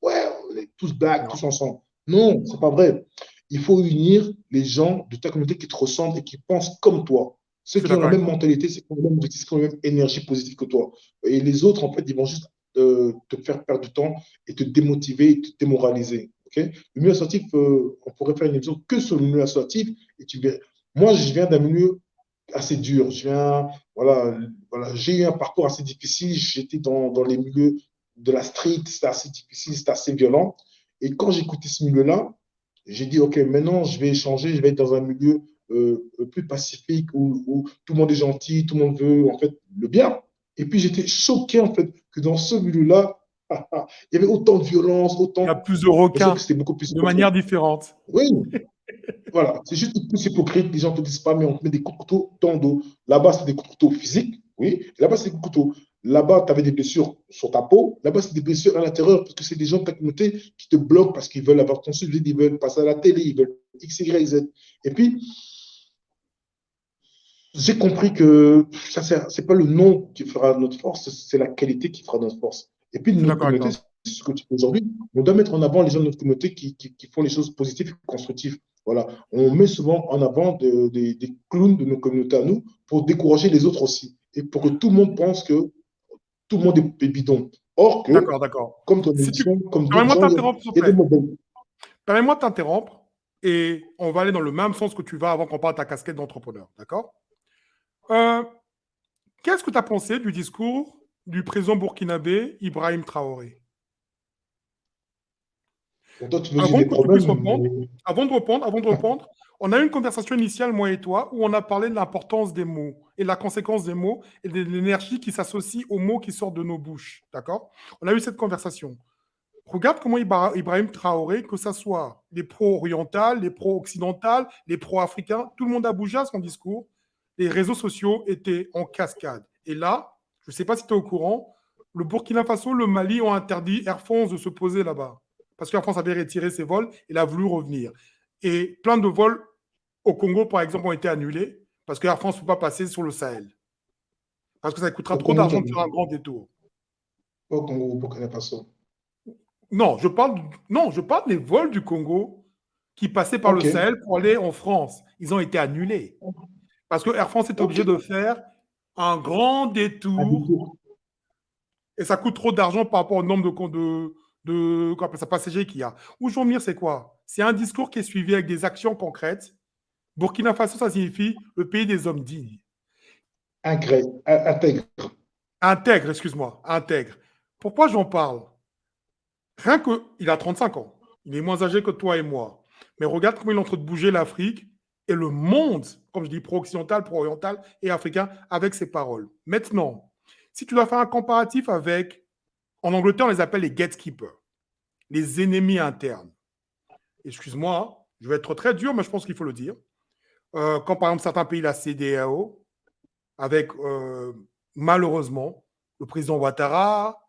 C: Ouais, on est tous black,
B: Non.
C: tous ensemble. Non, c'est pas vrai. Il faut unir les gens de ta communauté qui te ressemblent et qui pensent comme toi.
B: Je
C: Ceux
B: suis
C: qui ont
B: d'accord
C: la
B: avec
C: même
B: toi.
C: mentalité, ceux qui ont la même objectif, ceux qui ont la même énergie positive que toi. Et les autres, en fait, ils vont juste te faire perdre du temps et te démotiver, et te démoraliser. Okay. Le milieu associatif, on pourrait faire une émission que sur le milieu associatif. Et moi, je viens d'un milieu assez dur. Voilà, j'ai eu un parcours assez difficile. J'étais dans les milieux de la street, c'était assez difficile, c'était assez violent. Et quand j'ai écouté ce milieu-là, j'ai dit, OK, maintenant, je vais changer, je vais être dans un milieu plus pacifique où tout le monde est gentil, tout le monde veut, en fait, le bien. Et puis, j'étais choqué, en fait, que dans ce milieu-là, il y avait autant de violence,
B: Il y a
C: autant.
B: plus de
C: Bien sûr que
B: requins
C: c'était beaucoup plus.
B: de manière différente.
C: Oui, voilà, c'est juste plus hypocrite. Les gens ne te disent pas, mais on te met des coups de couteau dans le dos. Là-bas, c'est des coups de couteau physiques, oui. Là-bas, c'est des coups de couteau. Là-bas, tu avais des blessures sur ta peau. Là-bas, c'est des blessures à l'intérieur parce que c'est des gens de ta communauté qui te bloquent parce qu'ils veulent avoir ton sujet, ils veulent passer à la télé, ils veulent X, Y, Z. Et puis, j'ai compris que ça, c'est pas le nom qui fera notre force, c'est la qualité qui fera notre force. Et puis,
B: Je suis
C: notre
B: d'accord avec
C: communauté,
B: toi.
C: c'est ce que tu fais aujourd'hui, on doit mettre en avant les gens de notre communauté qui font les choses positives et constructives. Voilà. On met souvent en avant des clowns de nos communautés à nous pour décourager les autres aussi. Et pour que tout le monde pense que tout le monde est bidon. Or que,
B: D'accord, d'accord.
C: comme ton
B: Si tu...
C: émission, comme d'autres
B: Permets-moi de
C: gens,
B: t'interrompre, s'il te
C: il y a des
B: plaît.
C: modèles.
B: Permets-moi de t'interrompre et on va aller dans le même sens que tu vas avant qu'on parle de ta casquette d'entrepreneur. D'accord. euh, Qu'est-ce que tu as pensé du discours du président burkinabé Ibrahim Traoré?
C: Pour toi, tu veux que j'ai
B: Avant
C: des
B: que tu puisses
C: problèmes,
B: répondre,
C: mais
B: avant de répondre, on a eu une conversation initiale, moi et toi, où on a parlé de l'importance des mots et de la conséquence des mots et de l'énergie qui s'associe aux mots qui sortent de nos bouches. D'accord. On a eu cette conversation. Regarde comment Ibrahim Traoré, que ce soit les pro-orientales, les pro-occidentales, les pro-africains, tout le monde a bougé à son discours. Les réseaux sociaux étaient en cascade. Et là, je ne sais pas si tu es au courant, le Burkina Faso, le Mali ont interdit Air France de se poser là-bas. Parce qu'Air France avait retiré ses vols, il a voulu revenir. Et plein de vols au Congo, par exemple, ont été annulés parce qu'Air France ne peut pas passer sur le Sahel. Parce que ça coûtera
C: au
B: trop
C: Congo,
B: d'argent de faire un grand détour.
C: au Congo, au Burkina Faso.
B: Non, je parle des vols du Congo qui passaient par le
C: OK.
B: Sahel pour aller en France. Ils ont été annulés. Parce que Air France est
C: OK.
B: obligé de faire un grand détour et ça coûte trop d'argent par rapport au nombre de passagers qu'il y a. Où je veux en venir, c'est quoi? C'est un discours qui est suivi avec des actions concrètes. Burkina Faso, ça signifie le pays des hommes dignes.
C: Intègre.
B: Intègre, excuse-moi, intègre. Pourquoi j'en parle? Rien qu'il a 35 ans. Il est moins âgé que toi et moi. Mais regarde comment il est en train de bouger l'Afrique et le monde, comme je dis, pro-occidental, pro-oriental et africain, avec ses paroles. Maintenant, si tu dois faire un comparatif avec, en Angleterre, on les appelle les gatekeepers, les ennemis internes. Excuse-moi, je vais être très dur, mais je pense qu'il faut le dire. Quand par exemple certains pays, la CEDEAO, avec malheureusement le président Ouattara,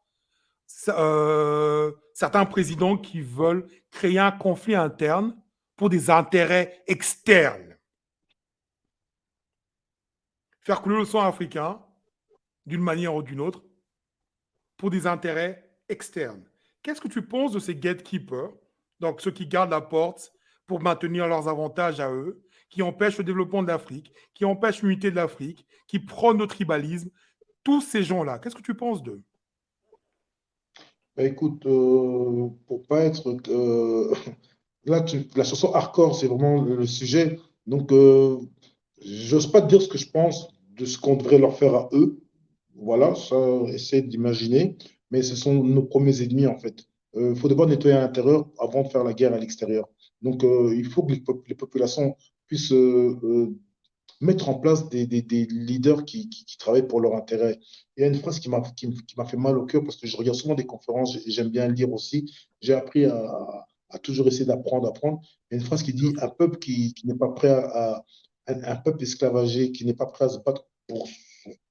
B: certains présidents qui veulent créer un conflit interne pour des intérêts externes. Faire couler le sang africain d'une manière ou d'une autre pour des intérêts externes. Qu'est-ce que tu penses de ces gatekeepers, donc ceux qui gardent la porte pour maintenir leurs avantages à eux, qui empêchent le développement de l'Afrique, qui empêchent l'unité de l'Afrique, qui prônent le tribalisme, tous ces gens-là, qu'est-ce que tu penses d'eux?
C: Bah, écoute, pour pas être. Là, la chanson hardcore, c'est vraiment le sujet. Donc, J'ose pas dire ce que je pense de ce qu'on devrait leur faire à eux. Voilà, ça, essaie d'imaginer. Mais ce sont nos premiers ennemis, en fait. Il faut d'abord nettoyer à l'intérieur avant de faire la guerre à l'extérieur. Donc, il faut que les populations puissent mettre en place des leaders qui travaillent pour leur intérêt. Il y a une phrase qui m'a fait mal au cœur parce que je regarde souvent des conférences et j'aime bien lire aussi. J'ai appris à toujours essayer d'apprendre, apprendre. Il y a une phrase qui dit un peuple qui n'est pas prêt un peuple esclavagé, qui n'est pas prêt à se battre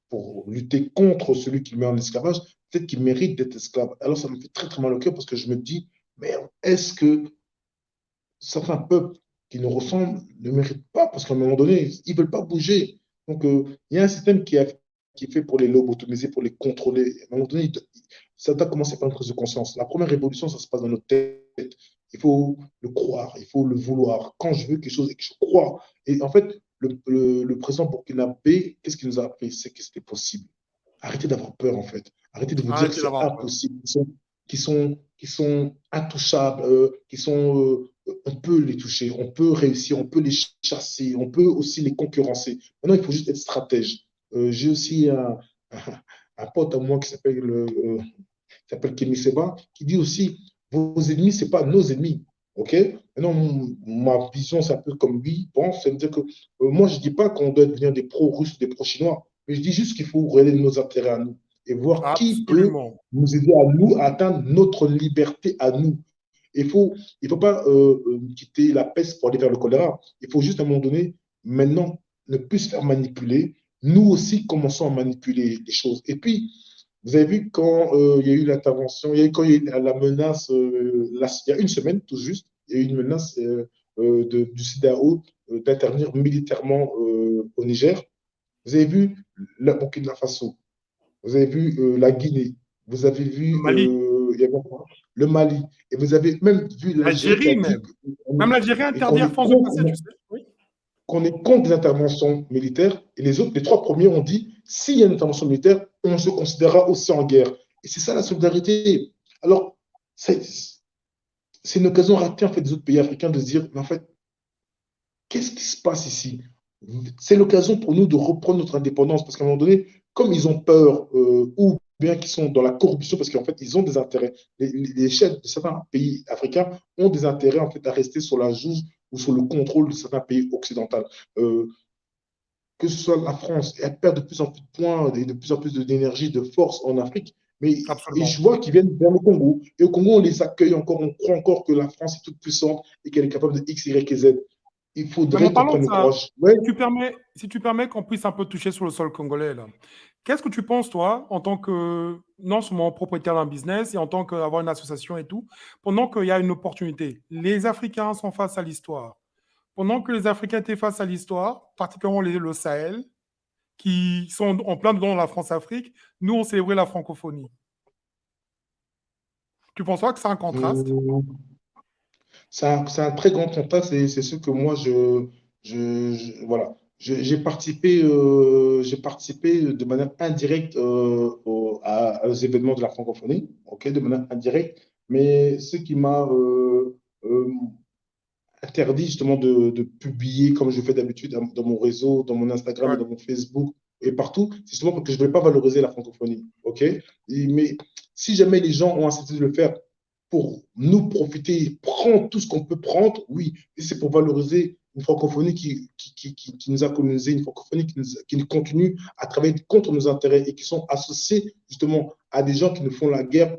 C: pour lutter contre celui qui le met en esclavage, peut-être qu'il mérite d'être esclave. Alors ça me fait très très mal au cœur parce que je me dis, mais est-ce que certains peuples qui nous ressemblent ne méritent pas, parce qu'à un moment donné, ils ne veulent pas bouger. Donc, il y a un système qui est fait pour les lobotomiser, pour les contrôler. À un moment donné, ça doit commencer par une prise de conscience. La première révolution, ça se passe dans notre tête. Il faut le croire, il faut le vouloir. Quand je veux quelque chose et que je crois. Et en fait, le président burkinabé, qu'est-ce qu'il nous a appris? C'est que c'était possible. Arrêtez d'avoir peur, en fait. Arrêtez de vous dire que
B: Arrêtez
C: c'est
B: d'avoir peur.
C: impossible. Qui sont intouchables, on peut les toucher, on peut réussir, on peut les chasser, on peut aussi les concurrencer. Maintenant, il faut juste être stratège. J'ai aussi un pote à moi qui s'appelle Kémy Seba, qui dit aussi, vos ennemis, ce n'est pas nos ennemis. OK? Maintenant, ma vision, c'est un peu comme lui pense, c'est-à-dire que moi, je ne dis pas qu'on doit devenir des pro-russes, des pro-chinois, mais je dis juste qu'il faut regarder nos intérêts à nous et voir qui peut
B: Absolument.
C: nous aider à nous à atteindre notre liberté à nous. Il faut pas quitter la peste pour aller vers le choléra. Il faut juste à un moment donné, maintenant, ne plus se faire manipuler. Nous aussi, commençons à manipuler les choses. Et puis, vous avez vu quand il y a eu l'intervention, quand il y a eu la menace, il y a une semaine tout juste, il y a eu une menace du CEDEAO d'intervenir militairement au Niger. Vous avez vu la Burkina Faso, vous avez vu la Guinée, vous avez
B: Le
C: vu
B: Mali,
C: le Mali, et vous avez même vu l'Algérie qui a
B: l'Algérie
C: dit
B: même. Même l'Algérie interdit
C: qu'on
B: Air
C: est
B: France de
C: contre,
B: passer, tu sais. Oui.
C: qu'on est contre des interventions militaires, et les trois premiers ont dit, s'il y a une intervention militaire, on se considérera aussi en guerre. Et c'est ça la solidarité. Alors, c'est une occasion ratée en fait, des autres pays africains de se dire, mais en fait, qu'est-ce qui se passe ici? C'est l'occasion pour nous de reprendre notre indépendance, parce qu'à un moment donné, comme ils ont peur, ou bien qu'ils sont dans la corruption, parce qu'en fait, ils ont des intérêts. Les chefs de certains pays africains ont des intérêts en fait, à rester sur la joue ou sur le contrôle de certains pays occidentaux. Euh, que ce soit la France, elle perd de plus en plus de points et de plus en plus d'énergie, de force en Afrique. Et
B: Absolument.
C: je vois qu'ils viennent vers le Congo. Et au Congo, on les accueille encore, on croit encore que la France est toute puissante et qu'elle est capable de X, Y et Z. Il
B: Mais
C: faudrait
B: en
C: qu'on
B: parlant
C: prenne
B: de
C: le
B: ça,
C: courage. Ouais.
B: si tu permets qu'on puisse un peu toucher sur le sol congolais, là. Qu'est-ce que tu penses, toi, en tant que, non seulement propriétaire d'un business et en tant qu'avoir une association et tout, pendant qu'il y a une opportunité? Les Africains sont face à l'histoire. Pendant que les Africains étaient face à l'histoire, particulièrement le Sahel, qui sont en plein dedans de la France-Afrique, nous, on célébrait la francophonie. Tu penses pas que c'est un contraste?
C: Hum, c'est un très grand contraste et c'est ce que moi, voilà. J'ai participé de manière indirecte aux événements de la francophonie, ok, de manière indirecte. Mais ce qui m'a euh, interdit justement de publier comme je fais d'habitude dans mon réseau, dans mon Instagram et
B: Ouais.
C: dans mon Facebook et partout, c'est justement parce que je ne veux pas valoriser la francophonie. Ok. Mais si jamais les gens ont accepté de le faire pour nous profiter, prendre tout ce qu'on peut prendre, oui, et c'est pour valoriser une francophonie qui nous a colonisés, une francophonie qui continue à travailler contre nos intérêts et qui sont associés justement à des gens qui nous font la guerre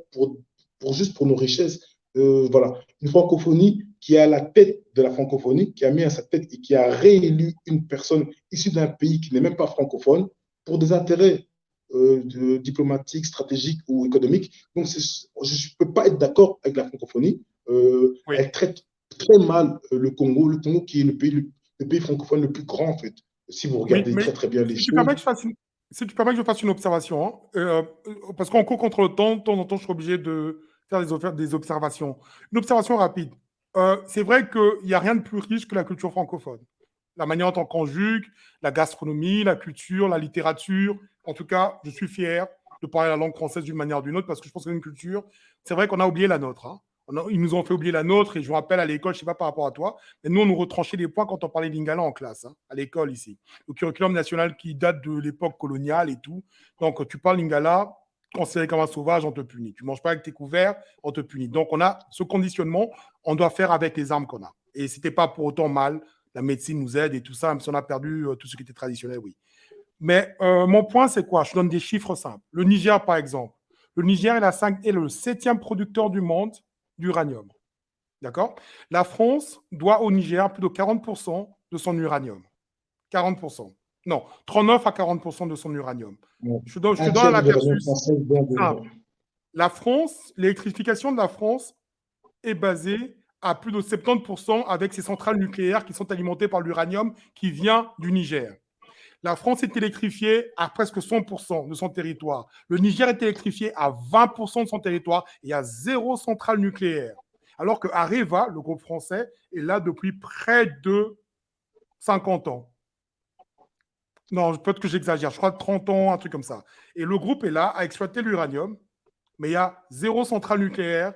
C: juste pour nos richesses. Voilà, une francophonie qui est à la tête de la francophonie, qui a mis à sa tête et qui a réélu une personne issue d'un pays qui n'est même pas francophone pour des intérêts diplomatiques, stratégiques ou économiques. Donc, je ne peux pas être d'accord avec la francophonie.
B: Oui.
C: Elle traite très mal le Congo qui est le pays francophone le plus grand, en fait. Si vous
B: Oui,
C: regardez
B: mais
C: très, très bien les
B: si tu permets
C: choses.
B: que je fasse une, si tu permets que je fasse une observation, hein, parce qu'on court contre le temps, de temps en temps, je suis obligé de faire des observations. Une observation rapide. C'est vrai qu'il n'y a rien de plus riche que la culture francophone. La manière dont on conjugue, la gastronomie, la culture, la littérature. En tout cas, je suis fier de parler la langue française d'une manière ou d'une autre parce que je pense que c'est une culture. C'est vrai qu'on a oublié la nôtre, hein. Ils nous ont fait oublier la nôtre, et je me rappelle à l'école, je ne sais pas par rapport à toi, mais nous, on nous retranchait des points quand on parlait lingala en classe, hein, à l'école ici. Le curriculum national qui date de l'époque coloniale et tout. Donc, tu parles lingala, considéré comme un sauvage, on te punit. Tu ne manges pas avec tes couverts, on te punit. Donc, on a ce conditionnement, on doit faire avec les armes qu'on a. Et ce n'était pas pour autant mal. La médecine nous aide et tout ça, même si on a perdu tout ce qui était traditionnel, oui. Mais mon point, c'est quoi? Je donne des chiffres simples. Le Niger, par exemple. Le Niger est le 7e producteur du monde d'uranium. D'accord? La France doit au Niger plus de 40% de son uranium. 40%. Non, 39 à 40% de son uranium.
C: Bon.
B: Je te donne
C: Un
B: un
C: tiers de l'uranium
B: aperçu
C: français vient de...
B: simple. La France, l'électrification de la France est basée à plus de 70% avec ses centrales nucléaires qui sont alimentées par l'uranium qui vient du Niger. La France est électrifiée à presque 100% de son territoire. Le Niger est électrifié à 20% de son territoire et il y a 0 centrale nucléaire. Alors que Areva, le groupe français, est là depuis près de 50 ans. Non, peut-être que j'exagère, je crois 30 ans, un truc comme ça. Et le groupe est là à exploiter l'uranium, mais il y a 0 centrale nucléaire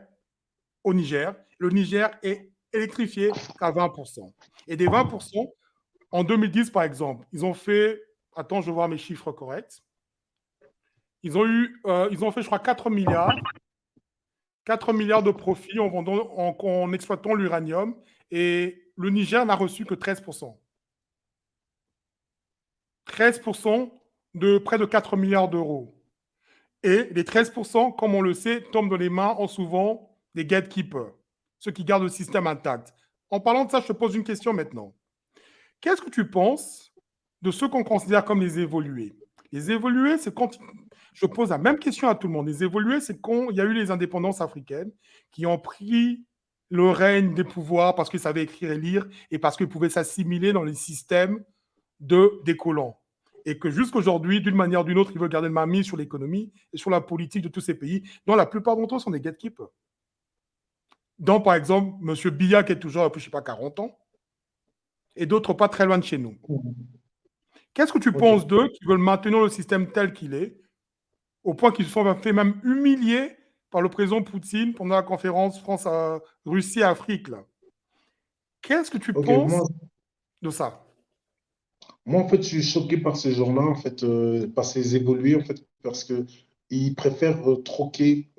B: au Niger. Le Niger est électrifié qu'à 20%. Et des 20%, en 2010, par exemple, ils ont fait, attends, je vais voir mes chiffres corrects. Ils ont fait, je crois, 4 milliards de profits en exploitant l'uranium. Et le Niger n'a reçu que 13%. 13% de près de 4 milliards d'euros. Et les 13%, comme on le sait, tombent dans les mains en souvent des gatekeepers, ceux qui gardent le système intact. En parlant de ça, je te pose une question maintenant. Qu'est-ce que tu penses de ceux qu'on considère comme les évolués? Les évolués, c'est quand... Je pose la même question à tout le monde. Les évolués, c'est quand il y a eu les indépendances africaines qui ont pris le règne des pouvoirs parce qu'ils savaient écrire et lire et parce qu'ils pouvaient s'assimiler dans les systèmes des colons. Et que jusqu'aujourd'hui, d'une manière ou d'une autre, ils veulent garder le mainmise sur l'économie et sur la politique de tous ces pays, dont la plupart d'entre eux sont des gatekeepers. Donc, par exemple, M. Biya, qui est toujours depuis, je ne sais pas, 40 ans, et d'autres pas très loin de chez nous. Qu'est-ce que tu penses d'eux qui veulent maintenir le système tel qu'il est, au point qu'ils se sont fait même humilier par le président Poutine pendant la conférence Russie-Afrique? Qu'est-ce que tu penses de ça?
C: Moi, en fait, je suis choqué par ces gens-là, en fait, par ces évolués, en fait, parce qu'ils préfèrent troquer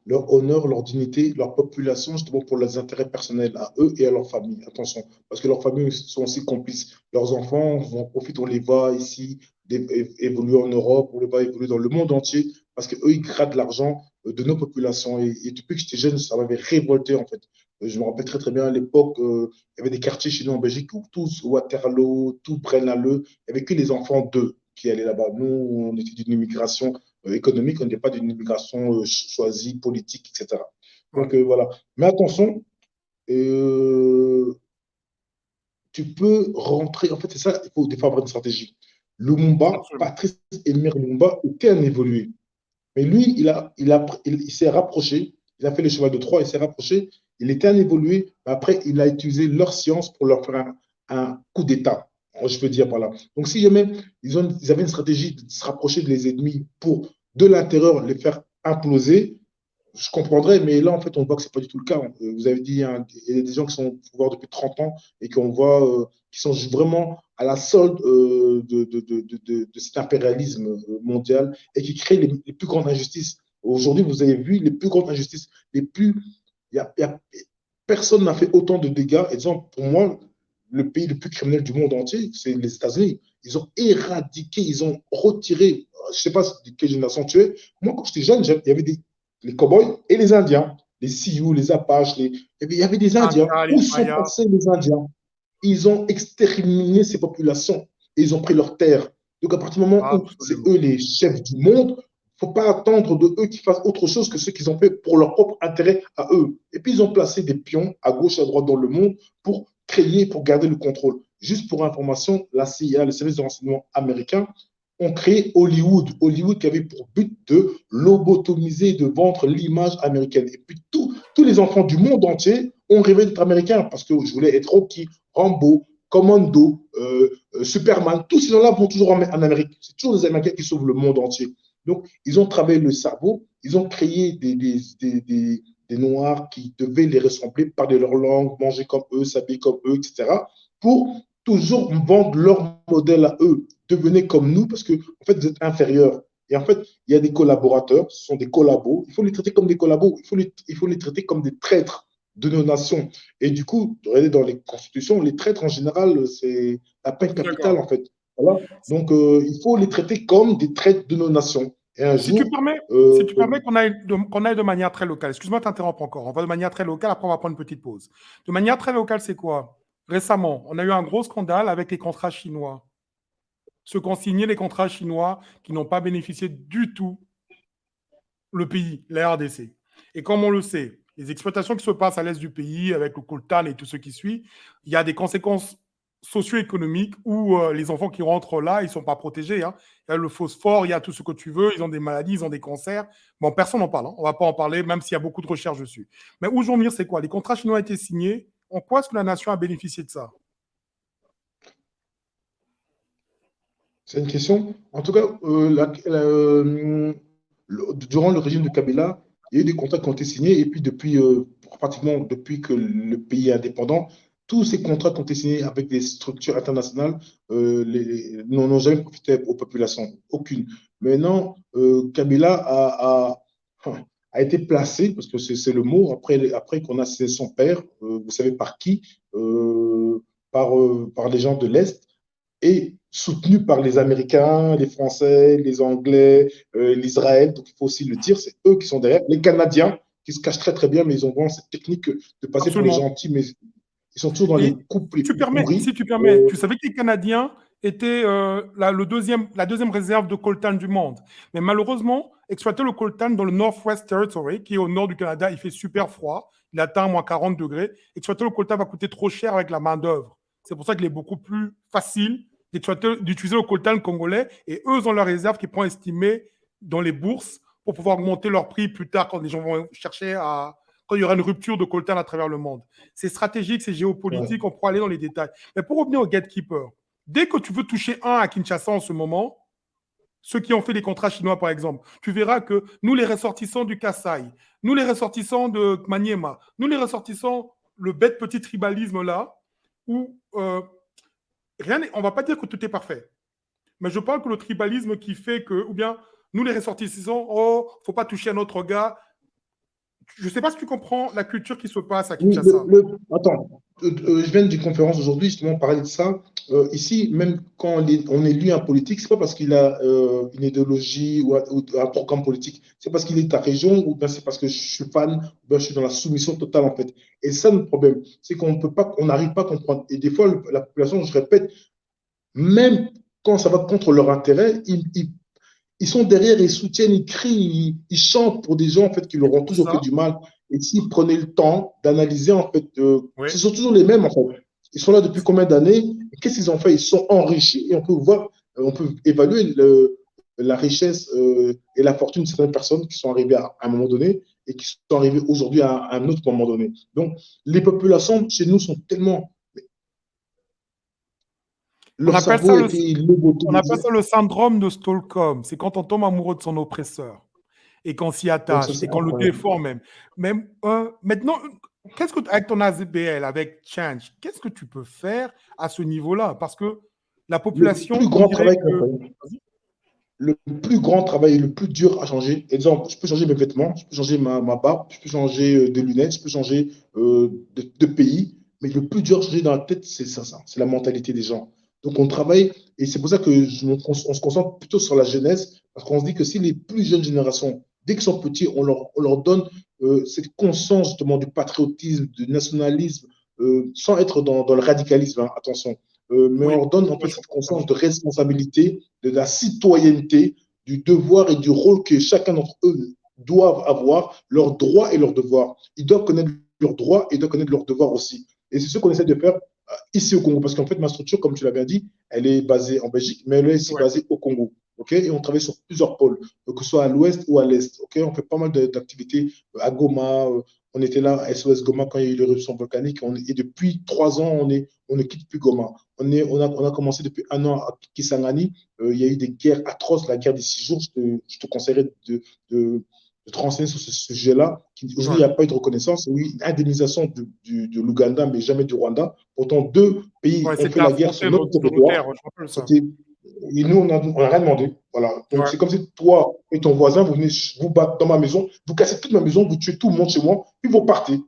C: leur honneur, leur dignité, leur population, justement pour leurs intérêts personnels à eux et à leur famille. Attention, parce que leurs familles sont aussi complices. Leurs enfants vont profiter, on les voit ici évoluer en Europe, on les voit évoluer dans le monde entier, parce qu'eux, ils grattent l'argent de nos populations. Et depuis que j'étais jeune, ça m'avait révolté, en fait. Je me rappelle très, très bien à l'époque, il y avait des quartiers chez nous en Belgique où tous Waterloo, tout Braine-l'Alleud, il n'y avait que les enfants d'eux qui allaient là-bas. Nous, on était d'une immigration économique, on n'était pas d'une immigration choisie, politique, etc. Donc voilà. Mais attention, tu peux rentrer, en fait, c'est ça, il faut des fois avoir une stratégie. Lumumba, Patrice Emery Lumumba était un évolué. Mais lui, il s'est rapproché, il a fait le cheval de Troie, il s'est rapproché, il était un évolué, mais après, il a utilisé leur science pour leur faire un coup d'État, je peux dire par là. Donc, si jamais ils avaient une stratégie de se rapprocher des ennemis pour, de l'intérieur, les faire imploser, je comprendrais, mais là, en fait, on voit que ce n'est pas du tout le cas. Vous avez dit, hein, il y a des gens qui sont au pouvoir depuis 30 ans et qu'on voit, qui sont vraiment à la solde de cet impérialisme mondial et qui créent les plus grandes injustices. Aujourd'hui, vous avez vu les plus grandes injustices, personne n'a fait autant de dégâts. Et disons, pour moi, le pays le plus criminel du monde entier, c'est les États-Unis. Ils ont éradiqué, ils ont retiré, je ne sais pas de quelle génération tu es. Moi, quand j'étais jeune, il y avait les cow-boys et les Indiens, les Sioux, les Apaches, il y avait des Indiens. Où sont passés les Indiens? Ils ont exterminé ces populations et ils ont pris leurs terres. Donc, à partir du moment où c'est eux les chefs du monde, il ne faut pas attendre de eux qu'ils fassent autre chose que ce qu'ils ont fait pour leur propre intérêt à eux. Et puis, ils ont placé des pions à gauche, à droite dans le monde pour créer, pour garder le contrôle. Juste pour information, la CIA, le service de renseignement américain, ont créé Hollywood. Hollywood qui avait pour but de lobotomiser, de vendre l'image américaine. Et puis, tous les enfants du monde entier ont rêvé d'être américains parce que je voulais être Rocky, Rambo, Commando, Superman. Tous ces gens-là vont toujours en Amérique. C'est toujours les Américains qui sauvent le monde entier. Donc, ils ont travaillé le cerveau, ils ont créé des des Noirs qui devaient les ressembler, parler leur langue, manger comme eux, s'habiller comme eux, etc., pour toujours vendre leur modèle à eux. Devenez comme nous parce que, en fait, vous êtes inférieurs. Et en fait, il y a des collaborateurs, ce sont des collabos. Il faut les traiter comme des collabos. Il faut les traiter comme des traîtres de nos nations. Et du coup, regardez dans les constitutions, les traîtres en général, c'est la peine capitale,
B: D'accord.
C: en fait. Voilà. Donc, il faut les traiter comme des traîtres de nos nations. Et un
B: Si tu
C: jour,
B: permets,
C: euh,
B: si tu permets qu'on aille de manière très locale, excuse-moi de t'interrompre encore, on va de manière très locale, après on va prendre une petite pause. De manière très locale, c'est quoi? Récemment, on a eu un gros scandale avec les contrats chinois. Ceux qui ont signé les contrats chinois qui n'ont pas bénéficié du tout le pays, la RDC. Et comme on le sait, les exploitations qui se passent à l'est du pays, avec le coltan et tout ce qui suit, il y a des conséquences socio-économiques où les enfants qui rentrent là, ils ne sont pas protégés. Hein. Il y a le phosphore, il y a tout ce que tu veux, ils ont des maladies, ils ont des cancers. Bon, personne n'en parle, hein. On ne va pas en parler, même s'il y a beaucoup de recherches dessus. Mais où je veux en venir, c'est quoi? Les contrats chinois ont été signés. En quoi est-ce que la nation a bénéficié de ça?
C: c'est une question. En tout cas, durant le régime de Kabila, il y a eu des contrats qui ont été signés et puis depuis, pratiquement depuis que le pays est indépendant, tous ces contrats qui ont été signés avec des structures internationales n'ont jamais profité aux populations, aucune. Maintenant, Kabila a été placé, parce que c'est le mot, après qu'on a assassiné son père, vous savez par qui, par les gens de l'Est et soutenu par les Américains, les Français, les Anglais, l'Israël. Donc, il faut aussi le dire, c'est eux qui sont derrière. Les Canadiens, qui se cachent très, très bien, mais ils ont vraiment cette technique de passer pour les
B: Absolument.
C: gentils, mais ils sont toujours dans les
B: Et
C: couples les plus pourris.
B: si tu permets, tu savais que les Canadiens étaient la deuxième réserve de coltan du monde. Mais malheureusement, exploiter le coltan dans le Northwest Territory, qui est au nord du Canada, il fait super froid, il atteint moins 40 degrés. Exploiter le coltan va coûter trop cher avec la main-d'œuvre. C'est pour ça qu'il est beaucoup plus facile d'utiliser le coltan congolais et eux ont leur réserve qui pourront estimer dans les bourses pour pouvoir augmenter leur prix plus tard quand les gens vont chercher quand il y aura une rupture de coltan à travers le monde. C'est stratégique, c'est
C: Ouais.
B: géopolitique, on pourra aller dans les détails. Mais pour revenir au gatekeeper, dès que tu veux toucher un à Kinshasa en ce moment, ceux qui ont fait des contrats chinois, par exemple, tu verras que nous, les ressortissants du Kassai, nous, les ressortissants de Maniema, nous, les ressortissants, le bête petit tribalisme là, où on ne va pas dire que tout est parfait, mais je parle que le tribalisme qui fait que, ou bien nous, les ressortissants, oh, faut pas toucher à notre gars. Je ne sais pas si tu comprends la culture qui se passe à
C: Oui,
B: Kinshasa.
C: attends, je viens d'une conférence aujourd'hui, justement, parler de ça. Ici, même quand on élit un politique, c'est pas parce qu'il a une idéologie ou un programme politique, c'est parce qu'il est de ta région ou bien c'est parce que je suis fan, ou bien je suis dans la soumission totale, en fait. Et ça, le problème, c'est qu'on peut pas, on n'arrive pas à comprendre. Et des fois, la population, je répète, même quand ça va contre leur intérêt, ils sont derrière, ils soutiennent, ils crient, ils chantent pour des gens en fait qui leur ont
B: Pour
C: toujours fait
B: ça,
C: du mal. Et s'ils prenaient le temps d'analyser en fait,
B: oui.
C: ce sont toujours les mêmes en fait. Ils sont là depuis combien d'années? Qu'est-ce qu'ils ont fait? Ils sont enrichis et on peut voir, on peut évaluer la richesse et la fortune de certaines personnes qui sont arrivées à un moment donné et qui sont arrivées aujourd'hui à un autre moment donné. Donc, les populations chez nous sont tellement,
B: On
C: leur
B: appelle
C: cerveau
B: ça
C: a
B: le,
C: été
B: on appelle
C: lobotomisé.
B: ça le syndrome de Stockholm. C'est quand on tombe amoureux de son oppresseur et qu'on s'y
C: Donc, ça,
B: attache
C: c'est
B: et qu'on le
C: incroyable.
B: défend même. Même maintenant, qu'est-ce que avec ton AZBL, avec Change, qu'est-ce que tu peux faire à ce niveau-là? Parce que la
C: Le
B: population,
C: plus
B: on
C: grand
B: dirait
C: travail qu'on
B: que
C: fait, le plus grand travail et le plus dur à changer. Exemple, je peux changer mes vêtements, je peux changer ma barbe, je peux changer des lunettes, je peux changer de pays, mais le plus dur à changer dans la tête, c'est ça, c'est la mentalité des gens. Donc on travaille, et c'est pour ça que on se concentre plutôt sur la jeunesse, parce qu'on se dit que si les plus jeunes générations, dès qu'ils sont petits, on leur donne cette conscience justement du patriotisme, du nationalisme, sans être dans le radicalisme, hein, attention. Mais
B: oui,
C: on leur donne en
B: moi,
C: fait
B: je
C: cette
B: comprends
C: conscience
B: totalement.
C: de responsabilité, de la citoyenneté, du devoir et du rôle que chacun d'entre eux doivent avoir, leurs droits et leurs devoirs. Ils doivent connaître leurs droits et ils doivent connaître leurs devoirs aussi. Et c'est ce qu'on essaie de faire ici au Congo, parce qu'en fait, ma structure, comme tu l'as bien dit, elle est basée en Belgique, mais elle est aussi
B: Ouais.
C: basée au Congo. Okay, et on travaille sur plusieurs pôles, que ce soit à l'ouest ou à l'est. Okay, on fait pas mal d'activités à Goma. On était là à SOS Goma quand il y a eu l'éruption volcanique. Et depuis 3 ans, on ne quitte plus Goma. On a commencé depuis un an à Kisangani. Il y a eu des guerres atroces, la guerre des 6 jours. Je te conseillerais de de te renseigner sur ce sujet-là. Aujourd'hui, il n'y a pas eu de reconnaissance. Oui, indemnisation de l'Ouganda, mais jamais du Rwanda. Pourtant, deux pays ont fait la guerre sur notre territoire. Et nous, on n'a rien demandé. Voilà. Donc, c'est comme si toi et ton voisin, vous venez vous battre dans ma maison, vous cassez toute ma maison, vous tuez tout le monde chez moi, puis vous partez.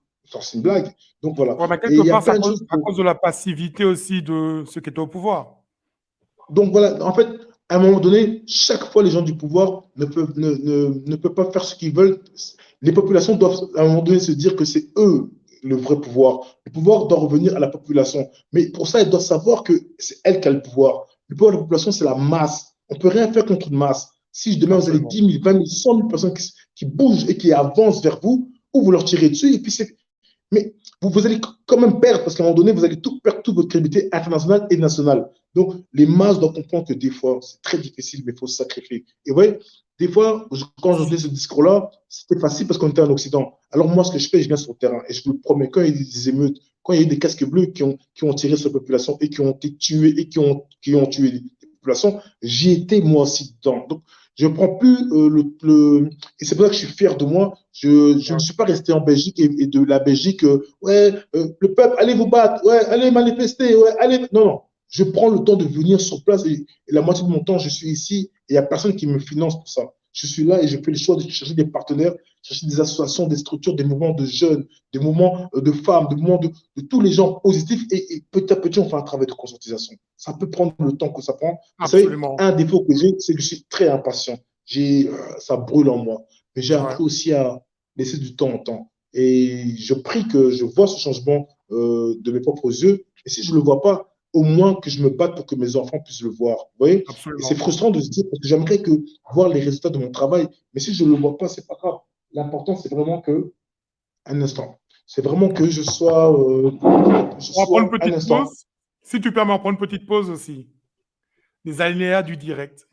C: C'est une blague. Donc, voilà.
B: Mais quelque part, c'est à cause de la passivité aussi de ceux qui étaient au pouvoir.
C: Donc, voilà. En fait, à un moment donné, chaque fois, les gens du pouvoir ne peuvent pas faire ce qu'ils veulent. Les populations doivent, à un moment donné, se dire que c'est eux le vrai pouvoir. Le pouvoir doit revenir à la population. Mais pour ça, elle doit savoir que c'est elle qui a le pouvoir. Le pouvoir de la population, c'est la masse. On ne peut rien faire contre une masse. Si demain, vous avez 10 000, 20 000, 100 000 personnes qui bougent et qui avancent vers vous, ou vous leur tirez dessus, et puis c'est... Mais vous allez quand même perdre, parce qu'à un moment donné, vous allez tout perdre, toute votre crédibilité internationale et nationale. Donc, les masses doivent comprendre que des fois, c'est très difficile, mais il faut se sacrifier. Et vous voyez, des fois, quand je dis ce discours-là, c'était facile parce qu'on était en Occident. Alors moi, ce que je fais, je viens sur le terrain. Et je vous le promets, quand il y a eu des émeutes, quand il y a eu des casques bleus qui ont tiré sur la population et qui ont été tués et qui ont tué des populations, j'y étais moi aussi dedans. Donc, je ne prends plus et c'est pour ça que je suis fier de moi. Je ne suis pas resté en Belgique et de la Belgique, le peuple, allez vous battre, allez manifester, allez. Non, non. Je prends le temps de venir sur place et la moitié de mon temps, je suis ici et il n'y a personne qui me finance pour ça. Je suis là et je fais le choix de chercher des partenaires, chercher des associations, des structures, des mouvements de jeunes, des mouvements de femmes, des mouvements de tous les gens positifs et petit à petit, on fait un travail de conscientisation. Ça peut prendre le temps que ça prend.
B: Absolument.
C: Vous savez, un défaut que j'ai, c'est que je suis très impatient. Ça brûle en moi. Mais j'ai appris aussi à laisser du temps en temps. Et je prie que je vois ce changement de mes propres yeux. Et si je ne le vois pas, au moins que je me batte pour que mes enfants puissent le voir. Vous voyez? Et c'est frustrant de se dire, parce que j'aimerais voir les résultats de mon travail, mais si je ne le vois pas, c'est pas grave. L'important, c'est vraiment que, un instant, c'est vraiment que je sois,
B: on va prendre une petite pause. Si tu permets, on prend une petite pause aussi. Les alinéas du direct.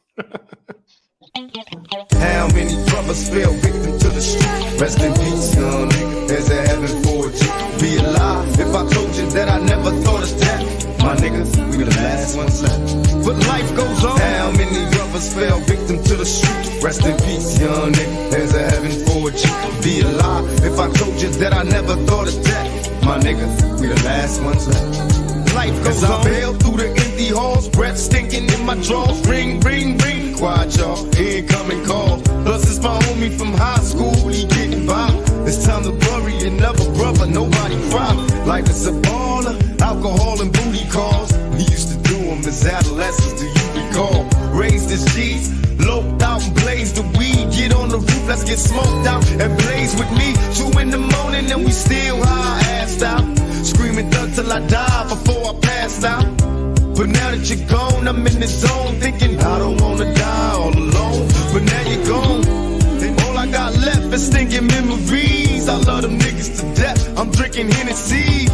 E: How many brothers fell victim to the street? Rest in peace, young nigga. There's a heaven for you. Be alive if I told you that I never thought of that. My niggas, we the last ones left. But life goes on. How many brothers fell victim to the street? Rest in peace, young nigga. There's a heaven for you. Be alive if I told you that I never thought of that. My niggas, we the last ones left. Life goes on. I bail through the empty halls, breath stinking in my drawers. Ring, ring, ring. Quiet, y'all. Incoming call. Plus, it's my homie from high school. He getting by. It's time to bury another brother. Nobody cry. Life is a baller. Alcohol and booty calls. We used to do them as adolescents. Do you recall? Raised as G's. Loped out and blazed the weed. Get on the roof. Let's get smoked out and blaze with me. 2 in the morning and we still high assed out. Screaming thug till I die before I pass out. But now that you're gone, I'm in the zone thinking I don't wanna die all alone. But now you're gone, and all I got left is stinking memories. I love them niggas to death. I'm drinking Hennessy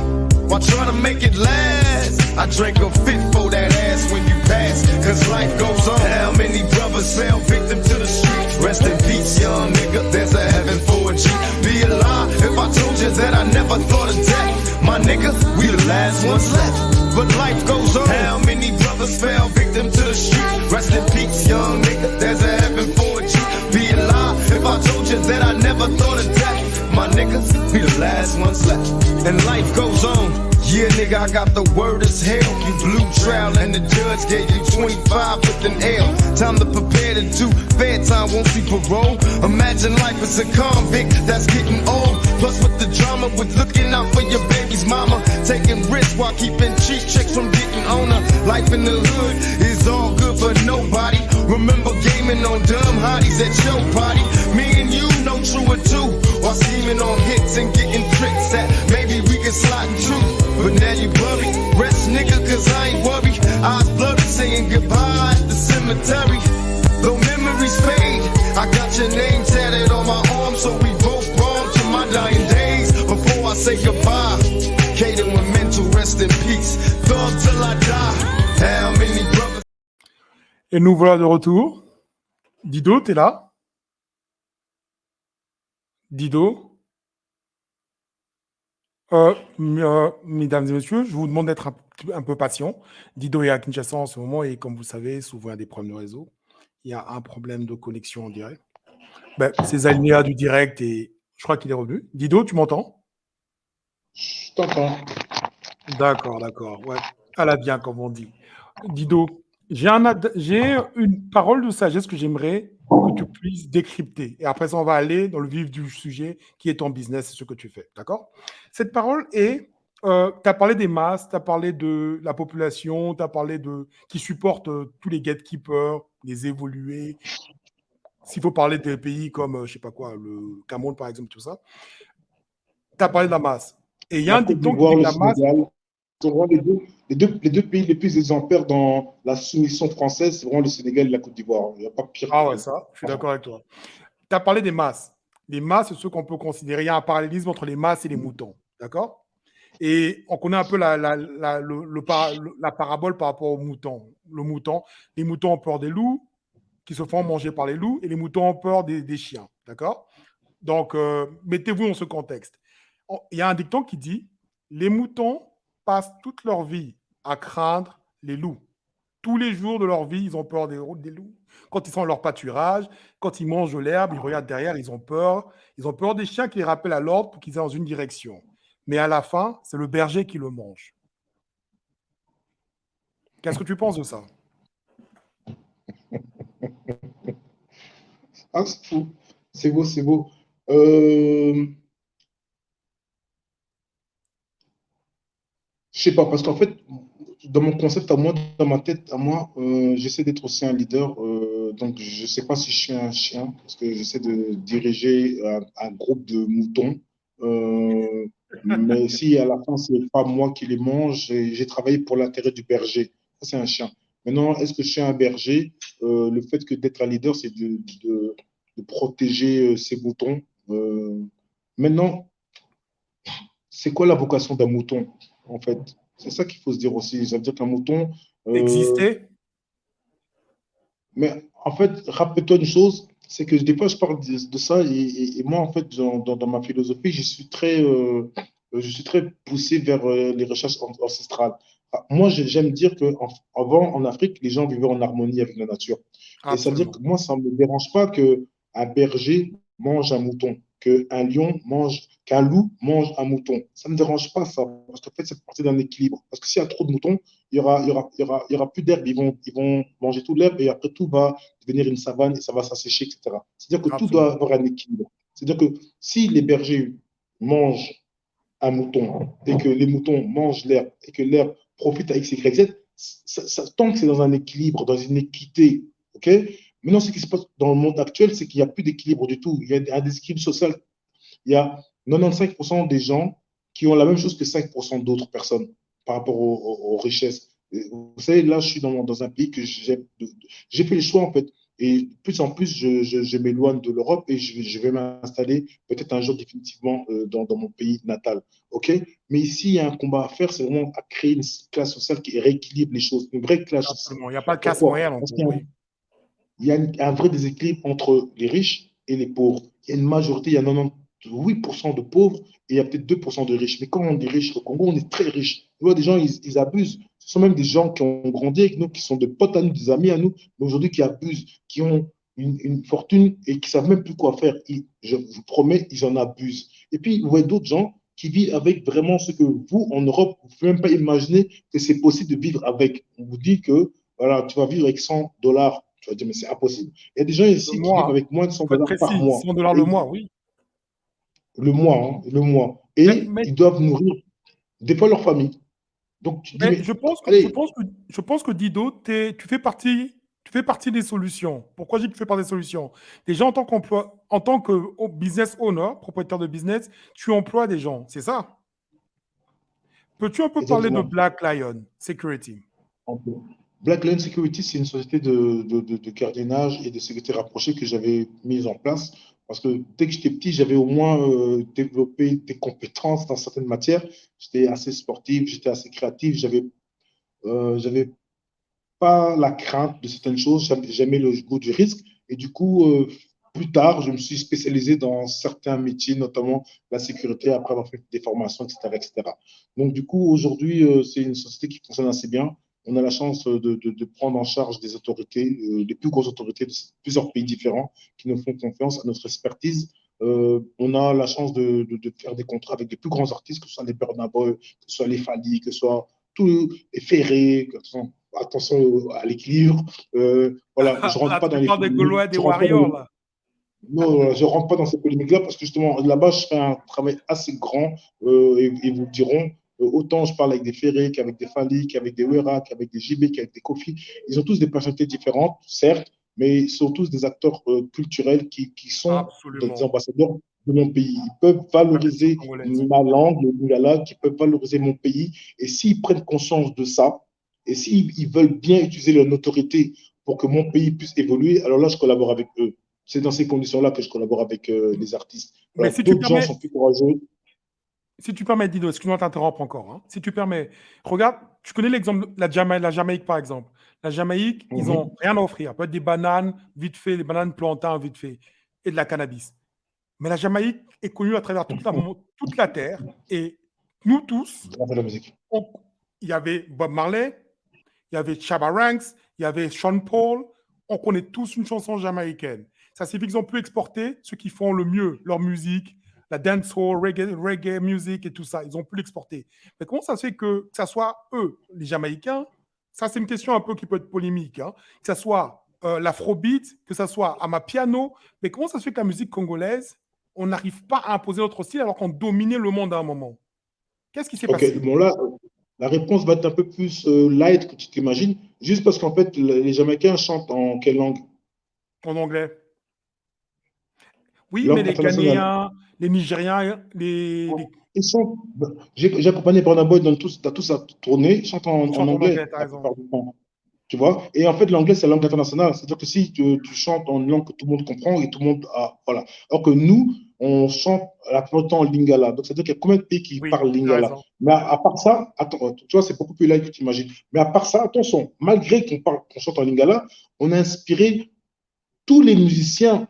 E: while trying to make it last. I drank a fit for that ass when you pass, cause life goes on. How many brothers fell victim to the streets? Rest in peace, young nigga. There's a heaven for a G. Be alive if I told you that I never thought of death. My nigga, we the last ones left. But life goes on. How many brothers fell victim to the street? Rest in peace, young nigga. There's a heaven for you. Be alive if I told you that I never thought of death. My niggas, we the last ones left. And life goes on. Yeah, nigga, I got the word as hell. You blew trial and the judge gave you 25 with an L. Time to prepare to do fair time, won't see parole. Imagine life as a convict that's getting old. Plus with the drama, with looking out for your baby's mama. Taking risks while keeping cheap chicks from getting on her. Life in the hood is all good for nobody. Remember gaming on dumb hotties at your party. Me and you know true or two. Or scheming on hits and getting tricks that maybe we can slide in truth. But now you worry, rest nigga, cause I ain't worried. Eyes blurry, saying goodbye at the cemetery. Though memories fade, I got your name tatted on my arm, so we both wrong to my dying days. Before I say goodbye, Kaden with mental rest in peace. Thug till I die. How many brothers?
B: Et nous voilà de retour. Dido, t'es là? Dido? Mesdames et messieurs, je vous demande d'être un peu patient. Dido est à Kinshasa en ce moment et comme vous savez, souvent il y a des problèmes de réseau. Il y a un problème de connexion en direct. Ben, ces alinéas du direct et je crois qu'il est revenu. Dido, tu m'entends?
C: Je t'entends.
B: D'accord. Ouais, à la bien, comme on dit. Dido, j'ai une parole de sagesse que j'aimerais que tu puisses décrypter. Et après ça, on va aller dans le vif du sujet qui est ton business et ce que tu fais. D'accord? Cette parole est, tu as parlé des masses, tu as parlé de la population, tu as parlé de qui supporte tous les gatekeepers, les évolués. S'il faut parler des pays comme, je sais pas quoi, le Cameroun par exemple, tout ça, tu as parlé de la masse. Et il y a
C: La
B: un
C: Côte
B: dicton qui dit
C: d'Ivoire,
B: que
C: le
B: la masse,
C: Sénégal, sont vraiment les deux pays les plus exemplaires dans la soumission française, c'est vraiment le Sénégal et la Côte d'Ivoire. Il n'y a pas pire que
B: ah ouais,
C: eux.
B: ça, je suis d'accord avec toi. Tu as parlé des masses. Les masses, c'est ce qu'on peut considérer. Il y a un parallélisme entre les masses et les moutons. D'accord? Et on connaît un peu la parabole par rapport aux moutons. Le mouton, les moutons ont peur des loups, qui se font manger par les loups, et les moutons ont peur des chiens. D'accord? Donc, mettez-vous dans ce contexte. Il y a un dicton qui dit les moutons passent toute leur vie à craindre les loups. Tous les jours de leur vie, ils ont peur des loups. Quand ils sont à leur pâturage, quand ils mangent de l'herbe, ils regardent derrière, ils ont peur. Ils ont peur des chiens qui les rappellent à l'ordre pour qu'ils aient dans une direction. Mais à la fin, c'est le berger qui le mange. Qu'est-ce que tu penses de ça?
C: Ah, c'est fou. C'est beau, c'est beau. Euh, je sais pas, parce qu'en fait, dans mon concept à moi, dans ma tête à moi, j'essaie d'être aussi un leader. Donc, je sais pas si je suis un chien, parce que j'essaie de diriger un groupe de moutons. Euh, mais si à la fin, c'est pas moi qui les mange, j'ai travaillé pour l'intérêt du berger. Ça, c'est un chien. Maintenant, est-ce que je suis un berger? Le fait que d'être un leader, c'est de protéger ces moutons. Maintenant, c'est quoi la vocation d'un mouton, en fait? C'est ça qu'il faut se dire aussi. Ça veut dire qu'un mouton, euh,
B: Exister?
C: mais en fait, rappelle-toi une chose, c'est que des fois, je parle de ça et moi, en fait, dans ma philosophie, je suis très poussé vers les recherches ancestrales. Ah, moi, j'aime dire qu'avant, en Afrique, les gens vivaient en harmonie avec la nature. Et ça veut dire que
B: Absolument.
C: moi, ça ne me dérange pas qu'un berger mange un mouton, qu'un loup mange un mouton. Ça ne me dérange pas, ça, parce qu'en fait, c'est partie d'un équilibre. Parce que s'il y a trop de moutons, il y aura plus d'herbe, ils vont manger toute l'herbe et après tout va devenir une savane et ça va s'assécher, etc. C'est-à-dire que tout doit
B: Absolument.
C: avoir un équilibre. C'est-à-dire que si les bergers mangent un mouton et que les moutons mangent l'herbe et que l'herbe profite à X, Y, Z, tant que c'est dans un équilibre, dans une équité, ok? Maintenant, ce qui se passe dans le monde actuel, c'est qu'il n'y a plus d'équilibre du tout. Il y a un déséquilibre social. Il y a 95% des gens qui ont la même chose que 5% d'autres personnes par rapport aux richesses. Et vous savez, là, je suis dans un pays que j'ai fait le choix, en fait. Et de plus en plus, je m'éloigne de l'Europe et je vais m'installer peut-être un jour définitivement dans mon pays natal. OK? Mais ici, il y a un combat à faire, c'est vraiment à créer une classe sociale qui rééquilibre les choses, une vraie classe sociale.
B: Absolument. Il n'y a pas de casse
C: Pourquoi?
B: moyenne en
C: Parce
B: tout,
C: qu'il y a
B: oui.
C: il y a un vrai déséquilibre entre les riches et les pauvres. Il y a une majorité, il y a 98% de pauvres et il y a peut-être 2% de riches. Mais quand on est riche au Congo, on est très riche. Tu vois, des gens, ils abusent. Ce sont même des gens qui ont grandi avec nous, qui sont des potes à nous, des amis à nous, mais aujourd'hui qui abusent, qui ont une fortune et qui ne savent même plus quoi faire. Je vous promets, ils en abusent. Et puis, vous voyez d'autres gens qui vivent avec vraiment ce que vous, en Europe, vous ne pouvez même pas imaginer que c'est possible de vivre avec. On vous dit que voilà, tu vas vivre avec $100. Tu vas dire, mais c'est impossible. Il y a des gens
B: Le
C: ici qui vivent
B: mois,
C: avec moins de
B: il
C: 100
B: faut être
C: dollars par
B: précis.
C: mois.
B: 100 $ le
C: Et
B: mois, oui.
C: le mois, hein, le mois.
B: Mais,
C: Et
B: mais,
C: ils doivent nourrir des fois leur famille. Donc tu te dis,
B: mais
C: mais allez,
B: je pense que Dido, tu fais partie des solutions. Pourquoi je dis que tu fais partie des solutions? Déjà, en tant que business owner, propriétaire de business, tu emploies des gens, c'est ça? Peux-tu un peu parler de
C: exactement.
B: Black Lion Security?
C: Black Lion Security, c'est une société de gardiennage et de sécurité rapprochée que j'avais mise en place parce que dès que j'étais petit, j'avais au moins développé des compétences dans certaines matières. J'étais assez sportif, j'étais assez créatif, j'avais pas la crainte de certaines choses, j'aimais le goût du risque. Et du coup, plus tard, je me suis spécialisé dans certains métiers, notamment la sécurité, après avoir fait des formations, etc. etc. Donc, du coup, aujourd'hui, c'est une société qui fonctionne assez bien. on a la chance de prendre en charge des autorités, les plus grosses autorités de plusieurs pays différents qui nous font confiance à notre expertise. On a la chance de faire des contrats avec les plus grands artistes, que ce soit les Burna Boy, que ce soit les Fally, que ce soit tous les Ferré, attention à l'équilibre. Voilà, je rentre
B: Là,
C: pas dans
B: tu
C: les
B: parles des
C: polémiques.
B: Gaulois, des Warriors, là.
C: Non, je ne rentre pas dans ces polémiques-là parce que justement, là-bas, je fais un travail assez grand et vous le diront. Autant je parle avec des Ferré qu'avec des Fally, qu'avec des Wera, qu'avec des JB, qu'avec des Kofi. Ils ont tous des personnalités différentes, certes, mais ils sont tous des acteurs culturels qui sont des
B: Absolument.
C: ambassadeurs de mon pays. Ils peuvent
B: La culture
C: valoriser
B: congolaise.
C: ma langue, le lingala, qui peuvent valoriser mon pays. Et s'ils prennent conscience de ça, et s'ils veulent bien utiliser leur autorité pour que mon pays puisse évoluer, alors là, je collabore avec eux. C'est dans ces conditions-là que je collabore avec les artistes.
B: Mais
C: Voilà, d'autres gens sont plus courageux.
B: si tu permets, Dido, excuse-moi de t'interrompre encore. Hein. Si tu permets, regarde, tu connais l'exemple de la Jamaïque, par exemple. La Jamaïque, ils n'ont rien à offrir. Peut-être des bananes, vite fait, des bananes plantains, vite fait, et de la cannabis. Mais la Jamaïque est connue à travers toute la terre. Et nous tous,
C: Grâce à la musique.
B: il y avait Bob Marley, il y avait Shabba Ranks, il y avait Sean Paul. On connaît tous une chanson jamaïcaine. Ça signifie qu'ils ont pu exporter ceux qui font le mieux leur musique, la dancehall, reggae music et tout ça. Ils ont pu l'exporter. Mais comment ça se fait que ça soit eux, les Jamaïcains? Ça, c'est une question un peu qui peut être polémique. Hein. Que ça soit l'afrobeat, que ça soit Amapiano. Mais comment ça se fait que la musique congolaise, on n'arrive pas à imposer notre style alors qu'on dominait le monde à un moment? Qu'est-ce qui s'est passé?
C: Ok, bon là, la réponse va être un peu plus light que tu t'imagines, juste parce qu'en fait, les Jamaïcains chantent en quelle langue?
B: En anglais. Oui, mais
C: Langue
B: les
C: internationale.
B: Ghanéens, les Nigériens, les...
C: Ils sont. J'ai accompagné Burna Boy dans toute sa tournée, ils chantent
B: ils
C: en
B: chantent en anglais,
C: anglais
B: tu as
C: la
B: raison.
C: plupart du temps. Tu vois? Et en fait, l'anglais, c'est la langue internationale. C'est-à-dire que si tu chantes en langue que tout le monde comprend et tout le monde a. Voilà. Alors que nous, on chante la plupart du temps en lingala. Donc, c'est-à-dire qu'il y a combien de pays qui
B: Oui,
C: parlent
B: tu as
C: lingala?
B: raison.
C: Mais à part ça, attends, tu vois, c'est beaucoup plus light que tu imagines. Mais à part ça, attention, malgré qu'on chante en lingala, on a inspiré tous les musiciens.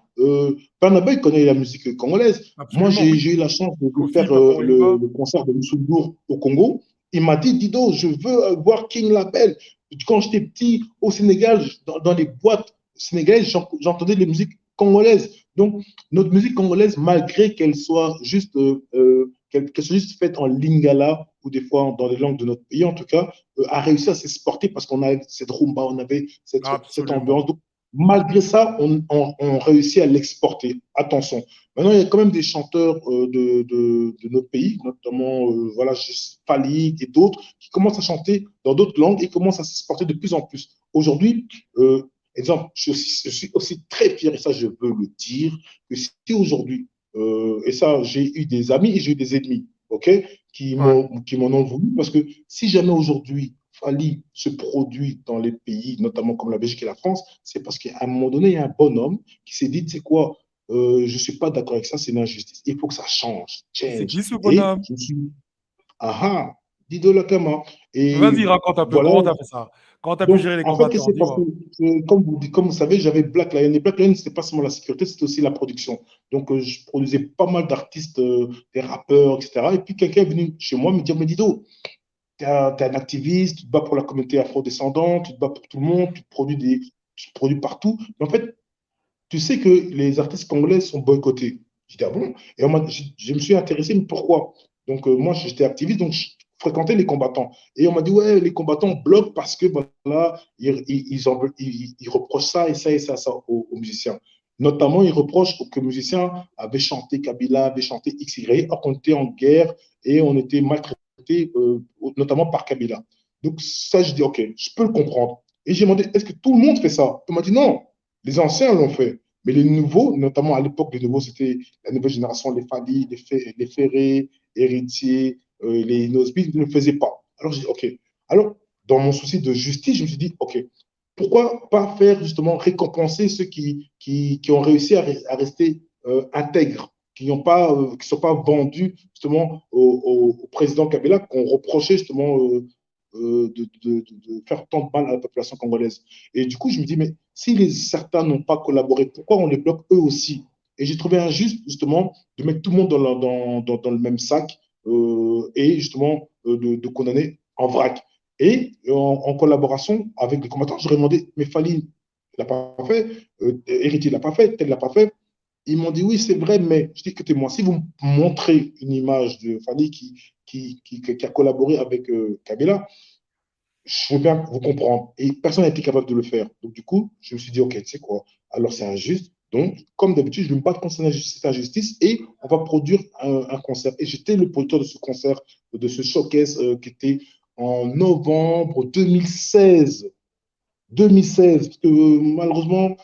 C: Burna Boy connaît la musique congolaise. Moi,
B: Absolument, oui.
C: j'ai eu la chance de
B: Kofi,
C: faire
B: Papa Wemba.
C: le concert de Youssou N'Dour au Congo. Il m'a dit, Dido, je veux voir King Label. Quand j'étais petit au Sénégal, dans les boîtes sénégalaises, j'entendais les musiques congolaises. Donc, notre musique congolaise, malgré qu'elle soit juste, qu'elle soit juste faite en lingala ou des fois dans les langues de notre pays, en tout cas, a réussi à s'exporter parce qu'on a cette rumba, on avait cette
B: Absolument.
C: ambiance. Donc, malgré ça, on réussit à l'exporter. Attention. Maintenant, il y a quand même des chanteurs de notre pays, notamment voilà, Fally et d'autres, qui commencent à chanter dans d'autres langues et commencent à s'exporter de plus en plus. Aujourd'hui, exemple, je suis aussi très fier, et ça je veux le dire, que si aujourd'hui, et ça j'ai eu des amis et j'ai eu des ennemis, ok,
B: Ouais.
C: qui m'en ont voulu, parce que si jamais aujourd'hui Fally se produit dans les pays, notamment comme la Belgique et la France, c'est parce qu'à un moment donné, il y a un bonhomme qui s'est dit, tu sais quoi, je ne suis pas d'accord avec ça, c'est une injustice. Il faut que ça change,
B: Et c'est
C: change.
B: qui ce
C: Et
B: bonhomme?
C: je me suis dit, ah ah, Dido Lakama.
B: Vas-y,
C: Et
B: raconte un peu.
C: voilà.
B: Comment tu as fait ça? Comment tu as pu
C: Donc,
B: gérer les
C: en fait, qu'est-ce
B: combattants?
C: qui s'est passé?
B: Dis-moi.
C: Comme vous savez, j'avais Black Lion. Et Black Lion, ce n'était pas seulement la sécurité, c'était aussi la production. Donc, je produisais pas mal d'artistes, des rappeurs, etc. Et puis, quelqu'un est venu chez moi me dire, mais Dido, tu es un activiste, tu te bats pour la communauté afro-descendante, tu te bats pour tout le monde, tu produis partout. Mais en fait, tu sais que les artistes congolais sont boycottés. J'ai dit, ah bon? Et je me suis intéressé, mais pourquoi? Donc, moi, j'étais activiste, donc je fréquentais les combattants. Et on m'a dit, ouais, les combattants bloquent parce que, voilà, ils reprochent ça et ça et ça, ça aux musiciens. Notamment, ils reprochent que les musiciens avaient chanté Kabila, avaient chanté XY, alors qu'on était en guerre et on était maltraités, notamment par Kabila. Donc, ça, je dis, OK, je peux le comprendre. Et j'ai demandé, est-ce que tout le monde fait ça? On m'a dit, non, les anciens l'ont fait. Mais les nouveaux, notamment à l'époque, les nouveaux, c'était la nouvelle génération, les Fally, les Ferré, Héritier, les Nosby, ne le faisaient pas. Alors j'ai dit, OK. Alors, dans mon souci de justice, je me suis dit, OK, pourquoi pas faire justement récompenser ceux qui ont réussi à rester intègres, qui ne sont pas vendus justement au président Kabila, qu'on reprochait justement de faire tant de mal à la population congolaise. Et du coup, je me dis, mais si certains n'ont pas collaboré, pourquoi on les bloque eux aussi? Et j'ai trouvé injuste, justement, de mettre tout le monde dans le même sac et justement de condamner en vrac. Et en collaboration avec les combattants, j'aurais demandé, mais Fali, il l'a pas fait, Héritier, il l'a pas fait, tel l'a pas fait. Ils m'ont dit, oui, c'est vrai, mais je dis, écoutez-moi, si vous me montrez une image de Fali qui a collaboré avec Kabila, je veux bien vous comprendre. Et personne n'a été capable de le faire. Donc, du coup, je me suis dit, OK, tu sais quoi, alors c'est injuste. Donc, comme d'habitude, je vais me battre contre cette injustice et on va produire un concert. Et j'étais le producteur de ce concert, de ce showcase qui était en novembre 2016. 2016, parce que malheureusement,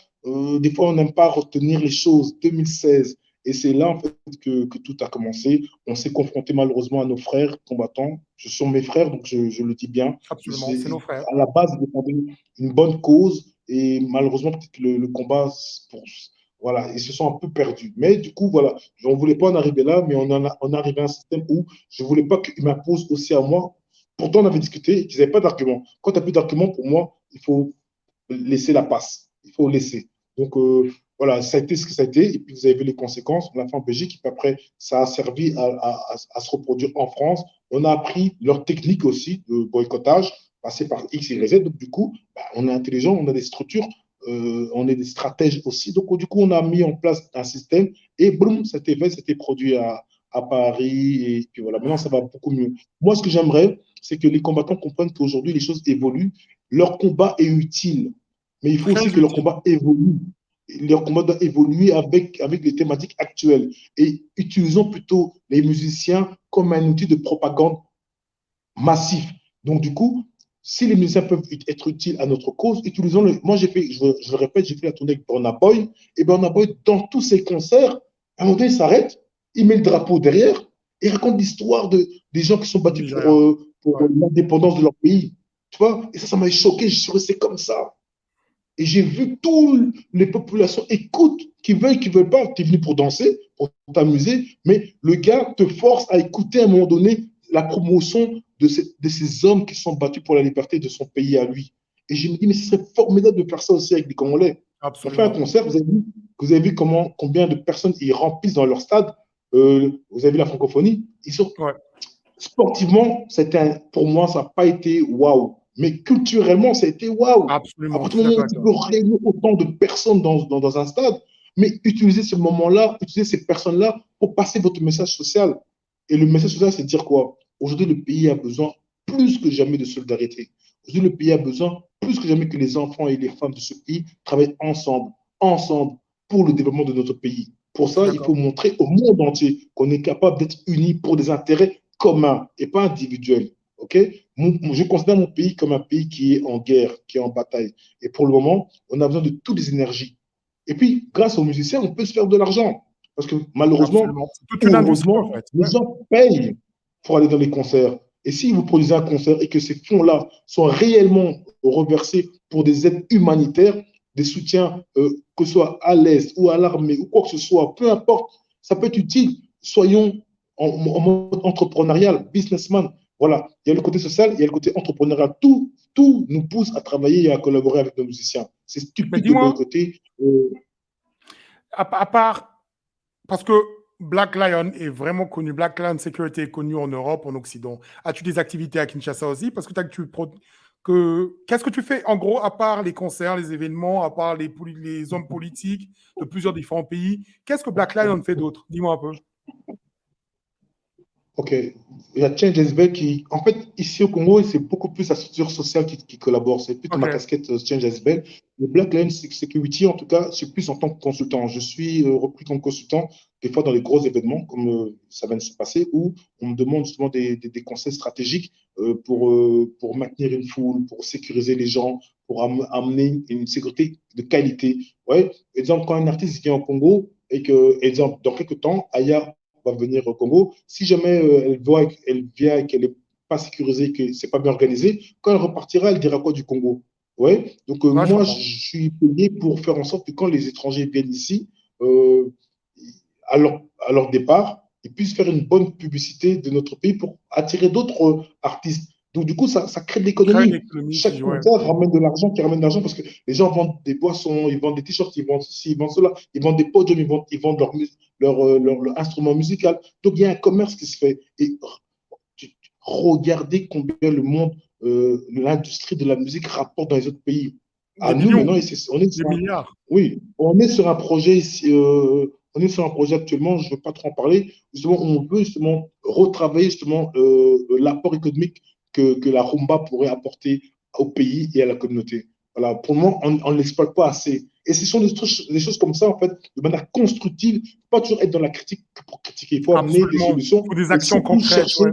C: des fois, on n'aime pas retenir les choses. 2016. Et c'est là, en fait, que tout a commencé. On s'est confronté malheureusement à nos frères combattants. Ce sont mes frères, donc je le dis bien.
B: Absolument, c'est nos frères.
C: À la base, ils défendaient une bonne cause. Et malheureusement, peut-être le combat, voilà, ils se sont un peu perdus. Mais du coup, voilà, on ne voulait pas en arriver là, mais on est arrivé à un système où je ne voulais pas qu'ils m'imposent aussi à moi. Pourtant, on avait discuté et qu'ils n'avaient pas d'argument. Quand tu n'as plus d'argument, pour moi, il faut laisser la passe. Il faut laisser. Donc, voilà, ça a été ce que ça a été. Et puis, vous avez vu les conséquences. On l'a fait en Belgique. Et puis après, ça a servi à se reproduire en France. On a appris leur technique aussi de boycottage, passer par X, Y, Z. Donc, du coup, bah, on est intelligent, on a des structures, on est des stratèges aussi. Donc, du coup, on a mis en place un système et boum, c'était fait, c'était produit à Paris. Et puis voilà, maintenant, ça va beaucoup mieux. Moi, ce que j'aimerais, c'est que les combattants comprennent qu'aujourd'hui, les choses évoluent. Leur combat est utile, mais il faut
B: Très
C: aussi que leur
B: utile.
C: combat évolue. Leur combat doit évoluer avec les thématiques actuelles. Et utilisons plutôt les musiciens comme un outil de propagande massif. Donc, du coup, si les musiciens peuvent être utiles à notre cause, utilisons-le. Moi, je le répète, j'ai fait la tournée avec Burna Boy. Et Burna Boy, dans tous ses concerts, à un moment donné, il s'arrête, il met le drapeau derrière et raconte l'histoire des gens qui sont battus pour
B: Ouais.
C: l'indépendance de leur pays. Tu vois? Et ça m'a choqué. Je suis resté comme ça. Et j'ai vu toutes les populations écoutent, qui veulent pas, tu es venu pour danser, pour t'amuser, mais le gars te force à écouter à un moment donné la promotion de ces hommes qui sont battus pour la liberté de son pays à lui. Et je me dis, mais ce serait formidable de faire ça aussi avec les Congolais. On fait un
B: Absolument.
C: concert, vous avez vu combien de personnes ils remplissent dans leur stade. Vous avez vu la francophonie.
B: Ouais.
C: Sportivement, pour moi, ça n'a pas été waouh. Mais culturellement, ça a été waouh. À
B: Absolument, je
C: partir
B: suis
C: du moment
B: d'accord
C: où
B: avec
C: tu
B: toi.
C: peux réunir autant de personnes dans un stade, mais utiliser ce moment-là, utiliser ces personnes-là pour passer votre message social. Et le message social, c'est de dire quoi? Aujourd'hui, le pays a besoin plus que jamais de solidarité. Aujourd'hui, le pays a besoin plus que jamais que les enfants et les femmes de ce pays travaillent ensemble, pour le développement de notre pays. Pour
B: Je suis
C: ça, il faut
B: d'accord.
C: montrer au monde entier qu'on est capable d'être unis pour des intérêts communs et pas individuels. Ok? Je considère mon pays comme un pays qui est en guerre, qui est en bataille. Et pour le moment, on a besoin de toutes les énergies. Et puis, grâce aux musiciens, on peut se faire de l'argent. Parce que malheureusement,
B: Absolument. C'est toute
C: ou
B: une industrie, en
C: heureusement,
B: fait.
C: les
B: Ouais.
C: gens payent pour aller dans les concerts. Et si vous produisez un concert et que ces fonds-là sont réellement reversés pour des aides humanitaires, des soutiens, que ce soit à l'Est ou à l'armée ou quoi que ce soit, peu importe, ça peut être utile. Soyons en mode entrepreneurial, businessman. Voilà, il y a le côté social, il y a le côté entrepreneurial. Tout nous pousse à travailler et à collaborer avec nos musiciens. C'est
B: Mais
C: stupide de
B: dis-moi,
C: boycotter.
B: à part, parce que Black Lion est vraiment connu, Black Lion Security est connu en Europe, en Occident. As-tu des activités à Kinshasa aussi? Parce que, qu'est-ce que tu fais en gros, à part les concerts, les événements, à part les hommes politiques de plusieurs différents pays? Qu'est-ce que Black Lion fait d'autre? Dis-moi un peu.
C: Ok, il y a Change SB qui, en fait, ici au Congo, c'est beaucoup plus la structure sociale qui collabore. C'est plutôt ma
B: Ok.
C: casquette Change SB. Le Black Lion Security, en tout cas, c'est plus en tant que consultant. Je suis repris comme consultant, des fois dans les gros événements, comme ça vient de se passer, où on me demande justement des conseils stratégiques pour maintenir une foule, pour sécuriser les gens, pour amener une sécurité de qualité. Ouais. Exemple, quand un artiste vient au Congo et que, exemple, dans quelques temps, Aya va venir au Congo. Si jamais elle vient et qu'elle n'est pas sécurisée, que c'est pas bien organisé, quand elle repartira, elle dira quoi du Congo? Ouais. Donc
B: Ouais, je
C: moi, je
B: comprends.
C: suis payé pour faire en sorte que quand les étrangers viennent ici, euh, à leur départ, ils puissent faire une bonne publicité de notre pays pour attirer d'autres artistes. Donc, du coup, ça crée de
B: Créer une
C: l'économie.
B: économie
C: Chaque
B: qui, ouais.
C: concert ramène de l'argent, qui ramène de l'argent parce que les gens vendent des boissons, ils vendent des t-shirts, ils vendent ceci, ils vendent cela, ils vendent des podiums, ils vendent leur instrument musical. Donc, il y a un commerce qui se fait. Et regardez combien le monde l'industrie de la musique rapporte dans les autres pays.
B: Des
C: À nous,
B: millions,
C: maintenant, on est
B: des
C: sur
B: milliards.
C: oui, on est sur un projet ici, on est sur un projet actuellement, je ne vais pas trop en parler, justement, où on veut justement retravailler justement l'apport économique que la rumba pourrait apporter au pays et à la communauté. Voilà, pour le moment, on ne l'exploite pas assez. Et ce sont des choses comme ça, en fait, de manière constructive, pas toujours être dans la critique pour critiquer. Il faut amener des
B: Absolument. Il
C: solutions
B: faut des
C: et
B: actions
C: surtout
B: concrètes,
C: chercher.
B: ouais.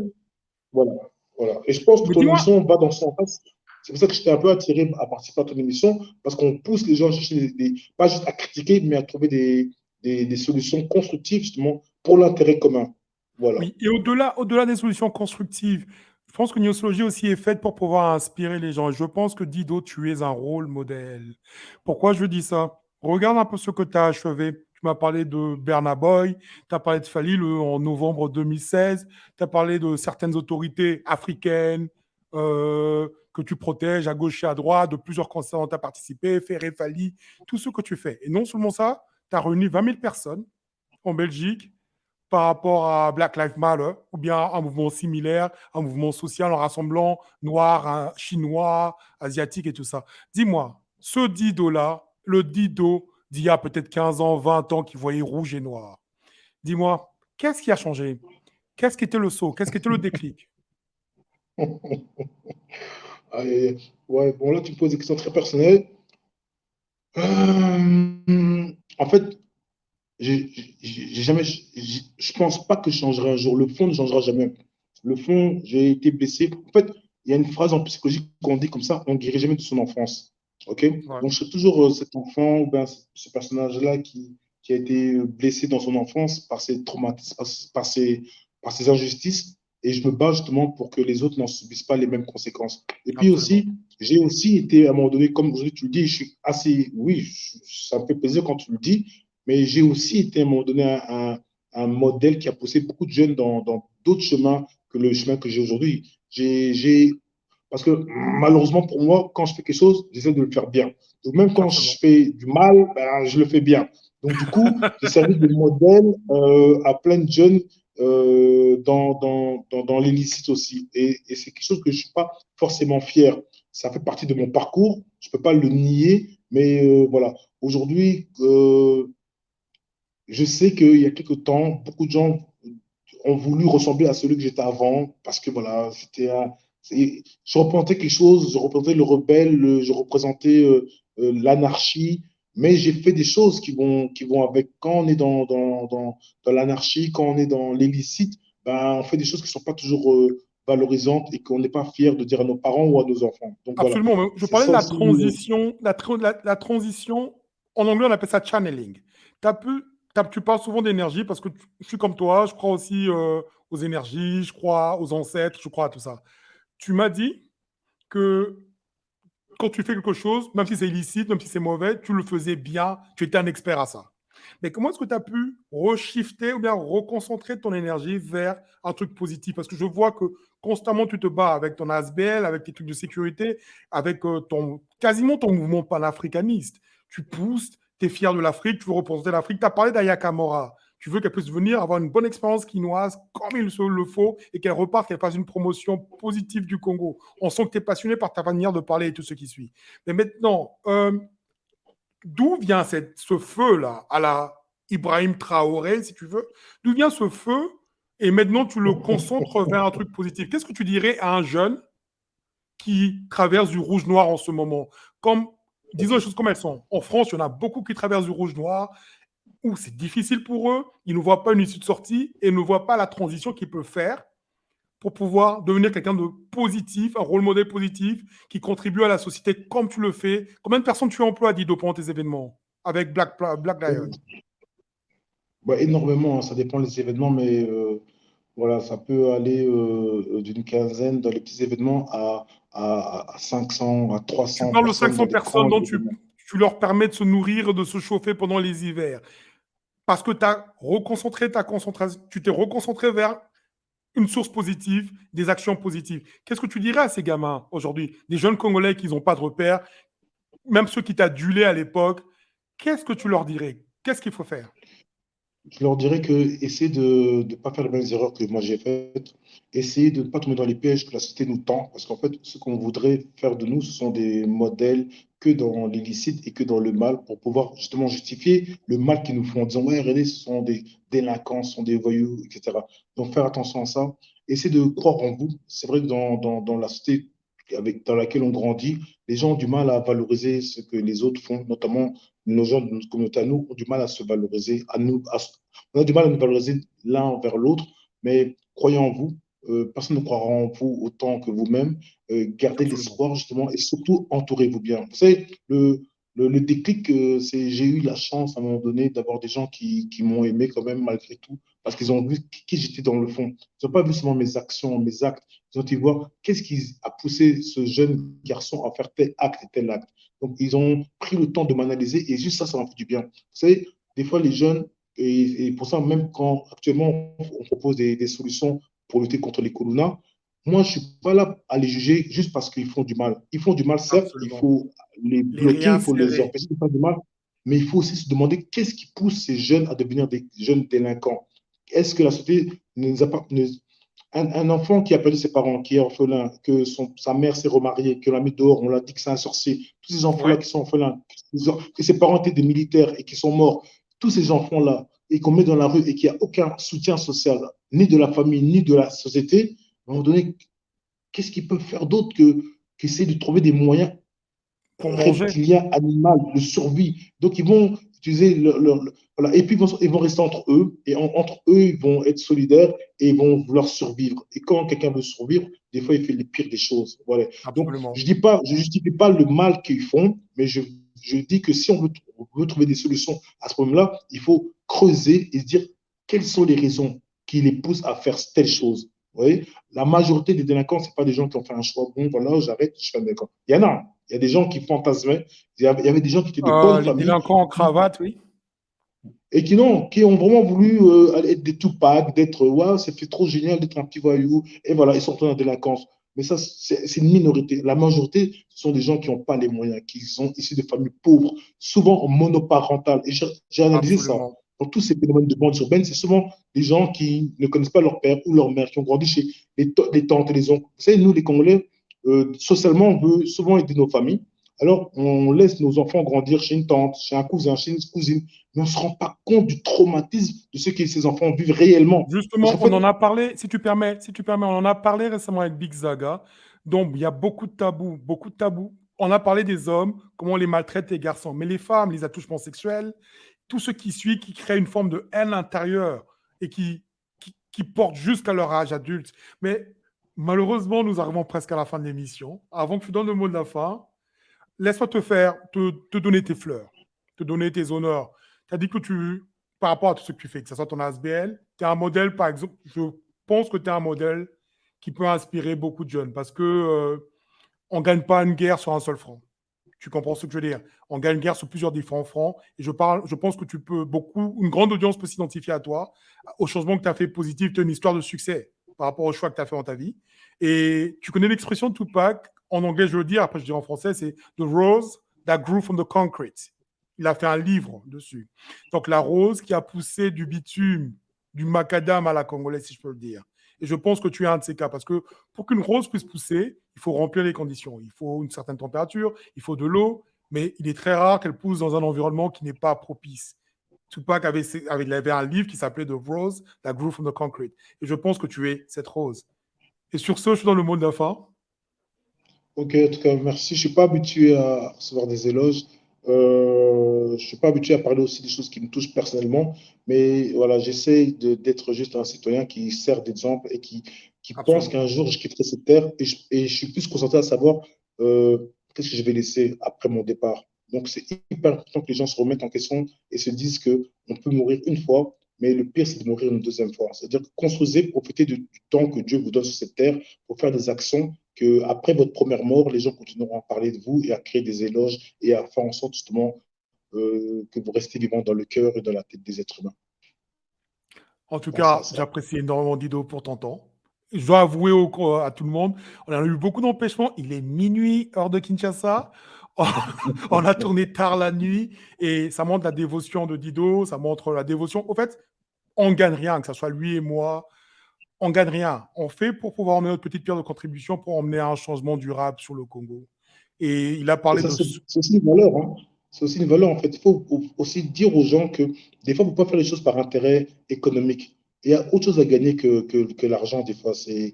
C: Voilà, voilà. Et je pense que
B: Mais
C: ton
B: dis-moi,
C: émission va dans ce sens. C'est pour ça que j'étais un peu attiré à participer à ton émission, parce qu'on pousse les gens à chercher pas juste à critiquer, mais à trouver des solutions constructives, justement, pour l'intérêt commun. Voilà.
B: oui, et au-delà des solutions constructives, je pense que Gnosologie aussi est faite pour pouvoir inspirer les gens. Et je pense que Dido, tu es un rôle modèle. Pourquoi je dis ça? Regarde un peu ce que tu as achevé. Tu m'as parlé de Burna Boy, tu as parlé de Fally en novembre 2016, tu as parlé de certaines autorités africaines que tu protèges à gauche et à droite, de plusieurs concerts dont tu as participé, Ferré, Fally, tout ce que tu fais. Et non seulement ça, tu as réuni 20 000 personnes en Belgique par rapport à Black Lives Matter, ou bien un mouvement similaire, un mouvement social en rassemblant noirs, hein, chinois, asiatiques et tout ça. Dis-moi, ce Dido-là, le Dido d'il y a peut-être 15 ans, 20 ans, qui voyait rouge et noir, dis-moi, qu'est-ce qui a changé? Qu'est-ce qui était le saut? Qu'est-ce qui était le déclic?
C: Ouais, bon, là, tu me poses des questions très personnelles. En fait, j'ai jamais, je pense pas que je changerai un jour. Le fond ne changera jamais. Le fond, j'ai été blessé. En fait, il y a une phrase en psychologie qu'on dit comme ça, on ne guérit jamais de son enfance. OK?
B: Ouais,
C: Donc, je serai toujours cet enfant ou bien ce personnage-là qui a été blessé dans son enfance par ses traumatismes, par ses injustices. Et je me bats justement pour que les autres n'en subissent pas les mêmes conséquences. Et puis
B: absolument.
C: aussi, j'ai aussi été à un moment donné, comme aujourd'hui tu le dis, je suis assez, oui, ça me fait plaisir quand tu le dis, mais j'ai aussi été à un moment donné un modèle qui a poussé beaucoup de jeunes dans d'autres chemins que le chemin que j'ai aujourd'hui. Parce que malheureusement pour moi, quand je fais quelque chose, j'essaie de le faire bien. Donc même quand je
B: Absolument.
C: fais du mal, ben, je le fais bien. Donc du coup, j'ai servi de modèle à plein de jeunes dans l'illicite aussi. Et c'est quelque chose que je ne suis pas forcément fier. Ça fait partie de mon parcours, je ne peux pas le nier, mais voilà. Aujourd'hui, je sais qu'il y a quelques temps, beaucoup de gens ont voulu ressembler à celui que j'étais avant parce que voilà, je représentais quelque chose, je représentais le rebelle, je représentais l'anarchie, mais j'ai fait des choses qui vont avec. Quand on est dans l'anarchie, quand on est dans l'illicite, ben, on fait des choses qui ne sont pas toujours valorisantes et qu'on n'est pas fier de dire à nos parents ou à nos enfants. Donc voilà,
B: Absolument. Mais je
C: c'est
B: parlais
C: ça
B: de la
C: aussi.
B: transition, la transition, en anglais, on appelle ça channeling. Tu parles souvent d'énergie parce que je suis comme toi, je crois aussi aux énergies, je crois aux ancêtres, je crois à tout ça. Tu m'as dit que quand tu fais quelque chose, même si c'est illicite, même si c'est mauvais, tu le faisais bien, tu étais un expert à ça. Mais comment est-ce que tu as pu reshifter ou bien reconcentrer ton énergie vers un truc positif? Parce que je vois que constamment tu te bats avec ton ASBL, avec tes trucs de sécurité, avec quasiment ton mouvement panafricaniste. Tu pousses, tu es fier de l'Afrique, tu veux représenter l'Afrique. Tu as parlé d'Ayaka Mora. Tu veux qu'elle puisse venir avoir une bonne expérience quinoise comme il le faut et qu'elle reparte, qu'elle fasse une promotion positive du Congo. On sent que tu es passionné par ta manière de parler et tout ce qui suit. Mais maintenant, d'où vient ce feu-là, à la Ibrahim Traoré, si tu veux? D'où vient ce feu? Et maintenant, tu le concentres vers un truc positif. Qu'est-ce que tu dirais à un jeune qui traverse du rouge-noir en ce moment? Comme, disons les choses comme elles sont. En France, il y en a beaucoup qui traversent du rouge-noir, où c'est difficile pour eux, ils ne voient pas une issue de sortie et ne voient pas la transition qu'ils peuvent faire pour pouvoir devenir quelqu'un de positif, un rôle modèle positif, qui contribue à la société comme tu le fais. Combien de personnes tu emploies, Dido, pendant tes événements avec Black Lion?
C: Ouais, énormément, hein, ça dépend des événements, mais voilà, ça peut aller d'une quinzaine dans les petits événements à 500, à
B: Tu
C: 300
B: parles de
C: personnes dans
B: 500
C: des
B: personnes
C: grands
B: dont
C: événements.
B: tu leur permets de se nourrir et de se chauffer pendant les hivers. Parce que tu as reconcentré ta concentration, tu t'es reconcentré vers une source positive, des actions positives. Qu'est-ce que tu dirais à ces gamins aujourd'hui, des jeunes Congolais qui n'ont pas de repères, même ceux qui t'adulaient à l'époque? Qu'est-ce que tu leur dirais? Qu'est-ce qu'il faut faire?
C: Je leur dirais que essayez de ne pas faire les mêmes erreurs que moi j'ai faites. Essayez de ne pas tomber dans les pièges que la société nous tend. Parce qu'en fait, ce qu'on voudrait faire de nous, ce sont des modèles que dans l'illicite et que dans le mal pour pouvoir justement justifier le mal qu'ils nous font en disant, ouais, regardez, ce sont des délinquants, ce sont des voyous, etc. Donc, faire attention à ça. Essayez de croire en vous. C'est vrai que dans la société dans laquelle on grandit, les gens ont du mal à valoriser ce que les autres font, notamment nos gens de notre communauté à nous ont du mal à se valoriser, on a du mal à nous valoriser l'un envers l'autre, mais croyez en vous. Personne ne croira en vous autant que vous-même. Gardez
B: Absolument.
C: l'espoir, justement, et surtout, entourez-vous bien. Vous savez, le déclic, c'est j'ai eu la chance, à un moment donné, d'avoir des gens qui m'ont aimé quand même, malgré tout, parce qu'ils ont vu qui j'étais dans le fond. Ils n'ont pas vu seulement mes actions, mes actes. Ils ont été voir qu'est-ce qui a poussé ce jeune garçon à faire tel acte et tel acte. Donc, ils ont pris le temps de m'analyser, et juste ça, ça m'a fait du bien. Vous savez, des fois, les jeunes, et pour ça, même quand actuellement on propose des solutions pour lutter contre les coronas, moi, je ne suis pas là à les juger juste parce qu'ils font du mal. Ils font du mal, certes, il
B: Absolument.
C: faut les
B: Les
C: bloquer, il faut les
B: réinsérer.
C: empêcher de faire du mal, mais il faut aussi se demander qu'est-ce qui pousse ces jeunes à devenir des jeunes délinquants. Est-ce que la société ne nous a pas, un enfant qui a perdu ses parents, qui est orphelin, que sa mère s'est remariée, que l'a mis dehors, on l'a dit que c'est un sorcier, tous ces enfants-là
B: Ouais,
C: qui sont orphelins, que ses parents étaient des militaires et qui sont morts, tous ces enfants-là, et qu'on met dans la rue et qu'il n'y a aucun soutien social, ni de la famille, ni de la société, à un moment donné, qu'est-ce qu'ils peuvent faire d'autre qu'essayer de trouver des moyens
B: pour manger.
C: reptilien, animal, de survie. Donc, ils vont utiliser voilà. Et puis, ils vont rester entre eux. Et entre eux, ils vont être solidaires et ils vont vouloir survivre. Et quand quelqu'un veut survivre, des fois, il fait les pires des choses. Voilà. Donc,
B: Absolument.
C: je justifie pas le mal qu'ils font, mais je dis que si on veut trouver des solutions à ce problème-là, il faut creuser et se dire quelles sont les raisons qui les poussent à faire telle chose. Vous voyez, la majorité des délinquants, ce pas des gens qui ont fait un choix. Bon, voilà, j'arrête, je fais un délinquant. Il y en a. Il y a des gens qui fantasmaient. Il y avait des gens qui étaient de bonnes
B: Les
C: familles
B: délinquants en cravate, oui.
C: et qui ont vraiment voulu être des Tupac, d'être, ouais, c'est fait trop génial d'être un petit voyou. Et voilà, ils sont en délinquance. Mais ça, c'est une minorité. La majorité, ce sont des gens qui n'ont pas les moyens, qui sont issus de familles pauvres, souvent monoparentales. Et j'ai analysé ça.
B: Absolument.
C: Dans tous ces phénomènes de bandes urbaines, c'est souvent des gens qui ne connaissent pas leur père ou leur mère, qui ont grandi chez les tantes et les oncles. Vous savez, nous, les Congolais, socialement, on veut souvent aider nos familles. Alors, on laisse nos enfants grandir chez une tante, chez un cousin, chez une cousine, mais on ne se rend pas compte du traumatisme de ce que ces enfants vivent réellement. Parce
B: Justement,
C: qu'en
B: on
C: fait,
B: en a parlé, si tu permets, on en a parlé récemment avec Big Zaga. Donc, il y a beaucoup de tabous, beaucoup de tabous. On a parlé des hommes, comment on les maltraite les garçons, mais les femmes, les attouchements sexuels, tout ce qui suit, qui crée une forme de haine intérieure et qui porte jusqu'à leur âge adulte. Mais malheureusement, nous arrivons presque à la fin de l'émission. Avant que tu donnes le mot de la fin, laisse-moi te donner tes fleurs, te donner tes honneurs. Tu as dit que par rapport à tout ce que tu fais, que ce soit ton ASBL, tu es un modèle, par exemple, je pense que tu es un modèle qui peut inspirer beaucoup de jeunes parce que on ne gagne pas une guerre sur un seul front. Tu comprends ce que je veux dire? On gagne une guerre sur plusieurs différents fronts. Et je pense que une grande audience peut s'identifier à toi, au changement que tu as fait positif, tu as une histoire de succès par rapport au choix que tu as fait dans ta vie. Et tu connais l'expression de Tupac, en anglais je le dis, après je dis en français, c'est The rose that grew from the concrete. Il a fait un livre dessus. Donc la rose qui a poussé du bitume, du macadam à la congolaise, si je peux le dire. Et je pense que tu es un de ces cas, parce que pour qu'une rose puisse pousser, il faut remplir les conditions. Il faut une certaine température, il faut de l'eau, mais il est très rare qu'elle pousse dans un environnement qui n'est pas propice. Tupac avait un livre qui s'appelait The Rose That Grew from the Concrete. Et je pense que tu es cette rose. Et sur ce, je suis dans le mot de la fin.
C: ok, en tout cas, merci. Je ne suis pas habitué à recevoir des éloges. Je ne suis pas habitué à parler aussi des choses qui me touchent personnellement. Mais voilà, j'essaie d'être juste un citoyen qui sert d'exemple et qui pense
B: Absolument.
C: qu'un jour, je quitterai cette terre et je suis plus concentré à savoir qu'est-ce que je vais laisser après mon départ. Donc, c'est hyper important que les gens se remettent en question et se disent qu'on peut mourir une fois, mais le pire, c'est de mourir une deuxième fois. C'est-à-dire que construisez, profitez du temps que Dieu vous donne sur cette terre pour faire des actions que après votre première mort, les gens continueront à parler de vous et à créer des éloges et à faire en sorte justement que vous restez vivant dans le cœur et dans la tête des êtres humains.
B: En tout
C: Pensez à
B: cas,
C: ça.
B: j'apprécie énormément Dido pour ton temps. Je dois avouer à tout le monde, on a eu beaucoup d'empêchements. Il est minuit hors de Kinshasa. On a tourné tard la nuit et ça montre la dévotion de Dido, ça montre la dévotion. Au fait, on ne gagne rien, que ce soit lui et moi, on ne gagne rien. On fait pour pouvoir emmener notre petite pierre de contribution pour emmener un changement durable sur le Congo. Et il a
C: Et
B: parlé
C: ça,
B: de...
C: c'est aussi une valeur, hein. C'est aussi une valeur, en fait. Il faut aussi dire aux gens que des fois, il ne faut pas faire les choses par intérêt économique. Il y a autre chose à gagner que l'argent, des fois. C'est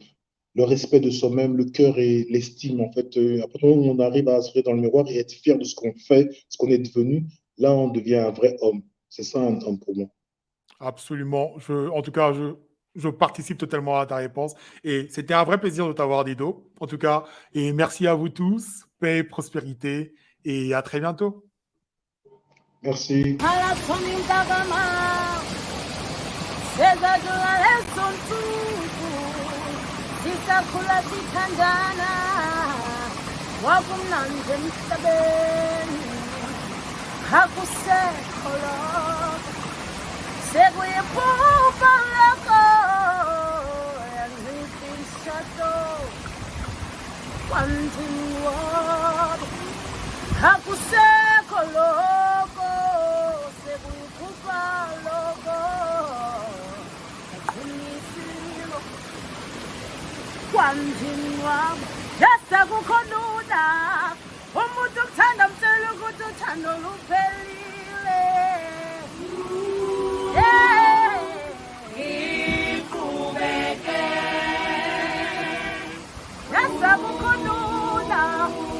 C: le respect de soi-même, le cœur et l'estime, en fait. À partir du moment où on arrive à se regarder dans le miroir et être fier de ce qu'on fait, ce qu'on est devenu, là, on devient un vrai homme. C'est ça, un homme pour moi.
B: Absolument. En tout cas, je participe totalement à ta réponse. Et c'était un vrai plaisir de t'avoir, Dido. En tout cas, et merci à vous tous. Paix, prospérité et à très bientôt.
C: Merci.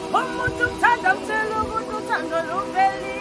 F: Umuntu uthanda mthela ukuthi uthando luveli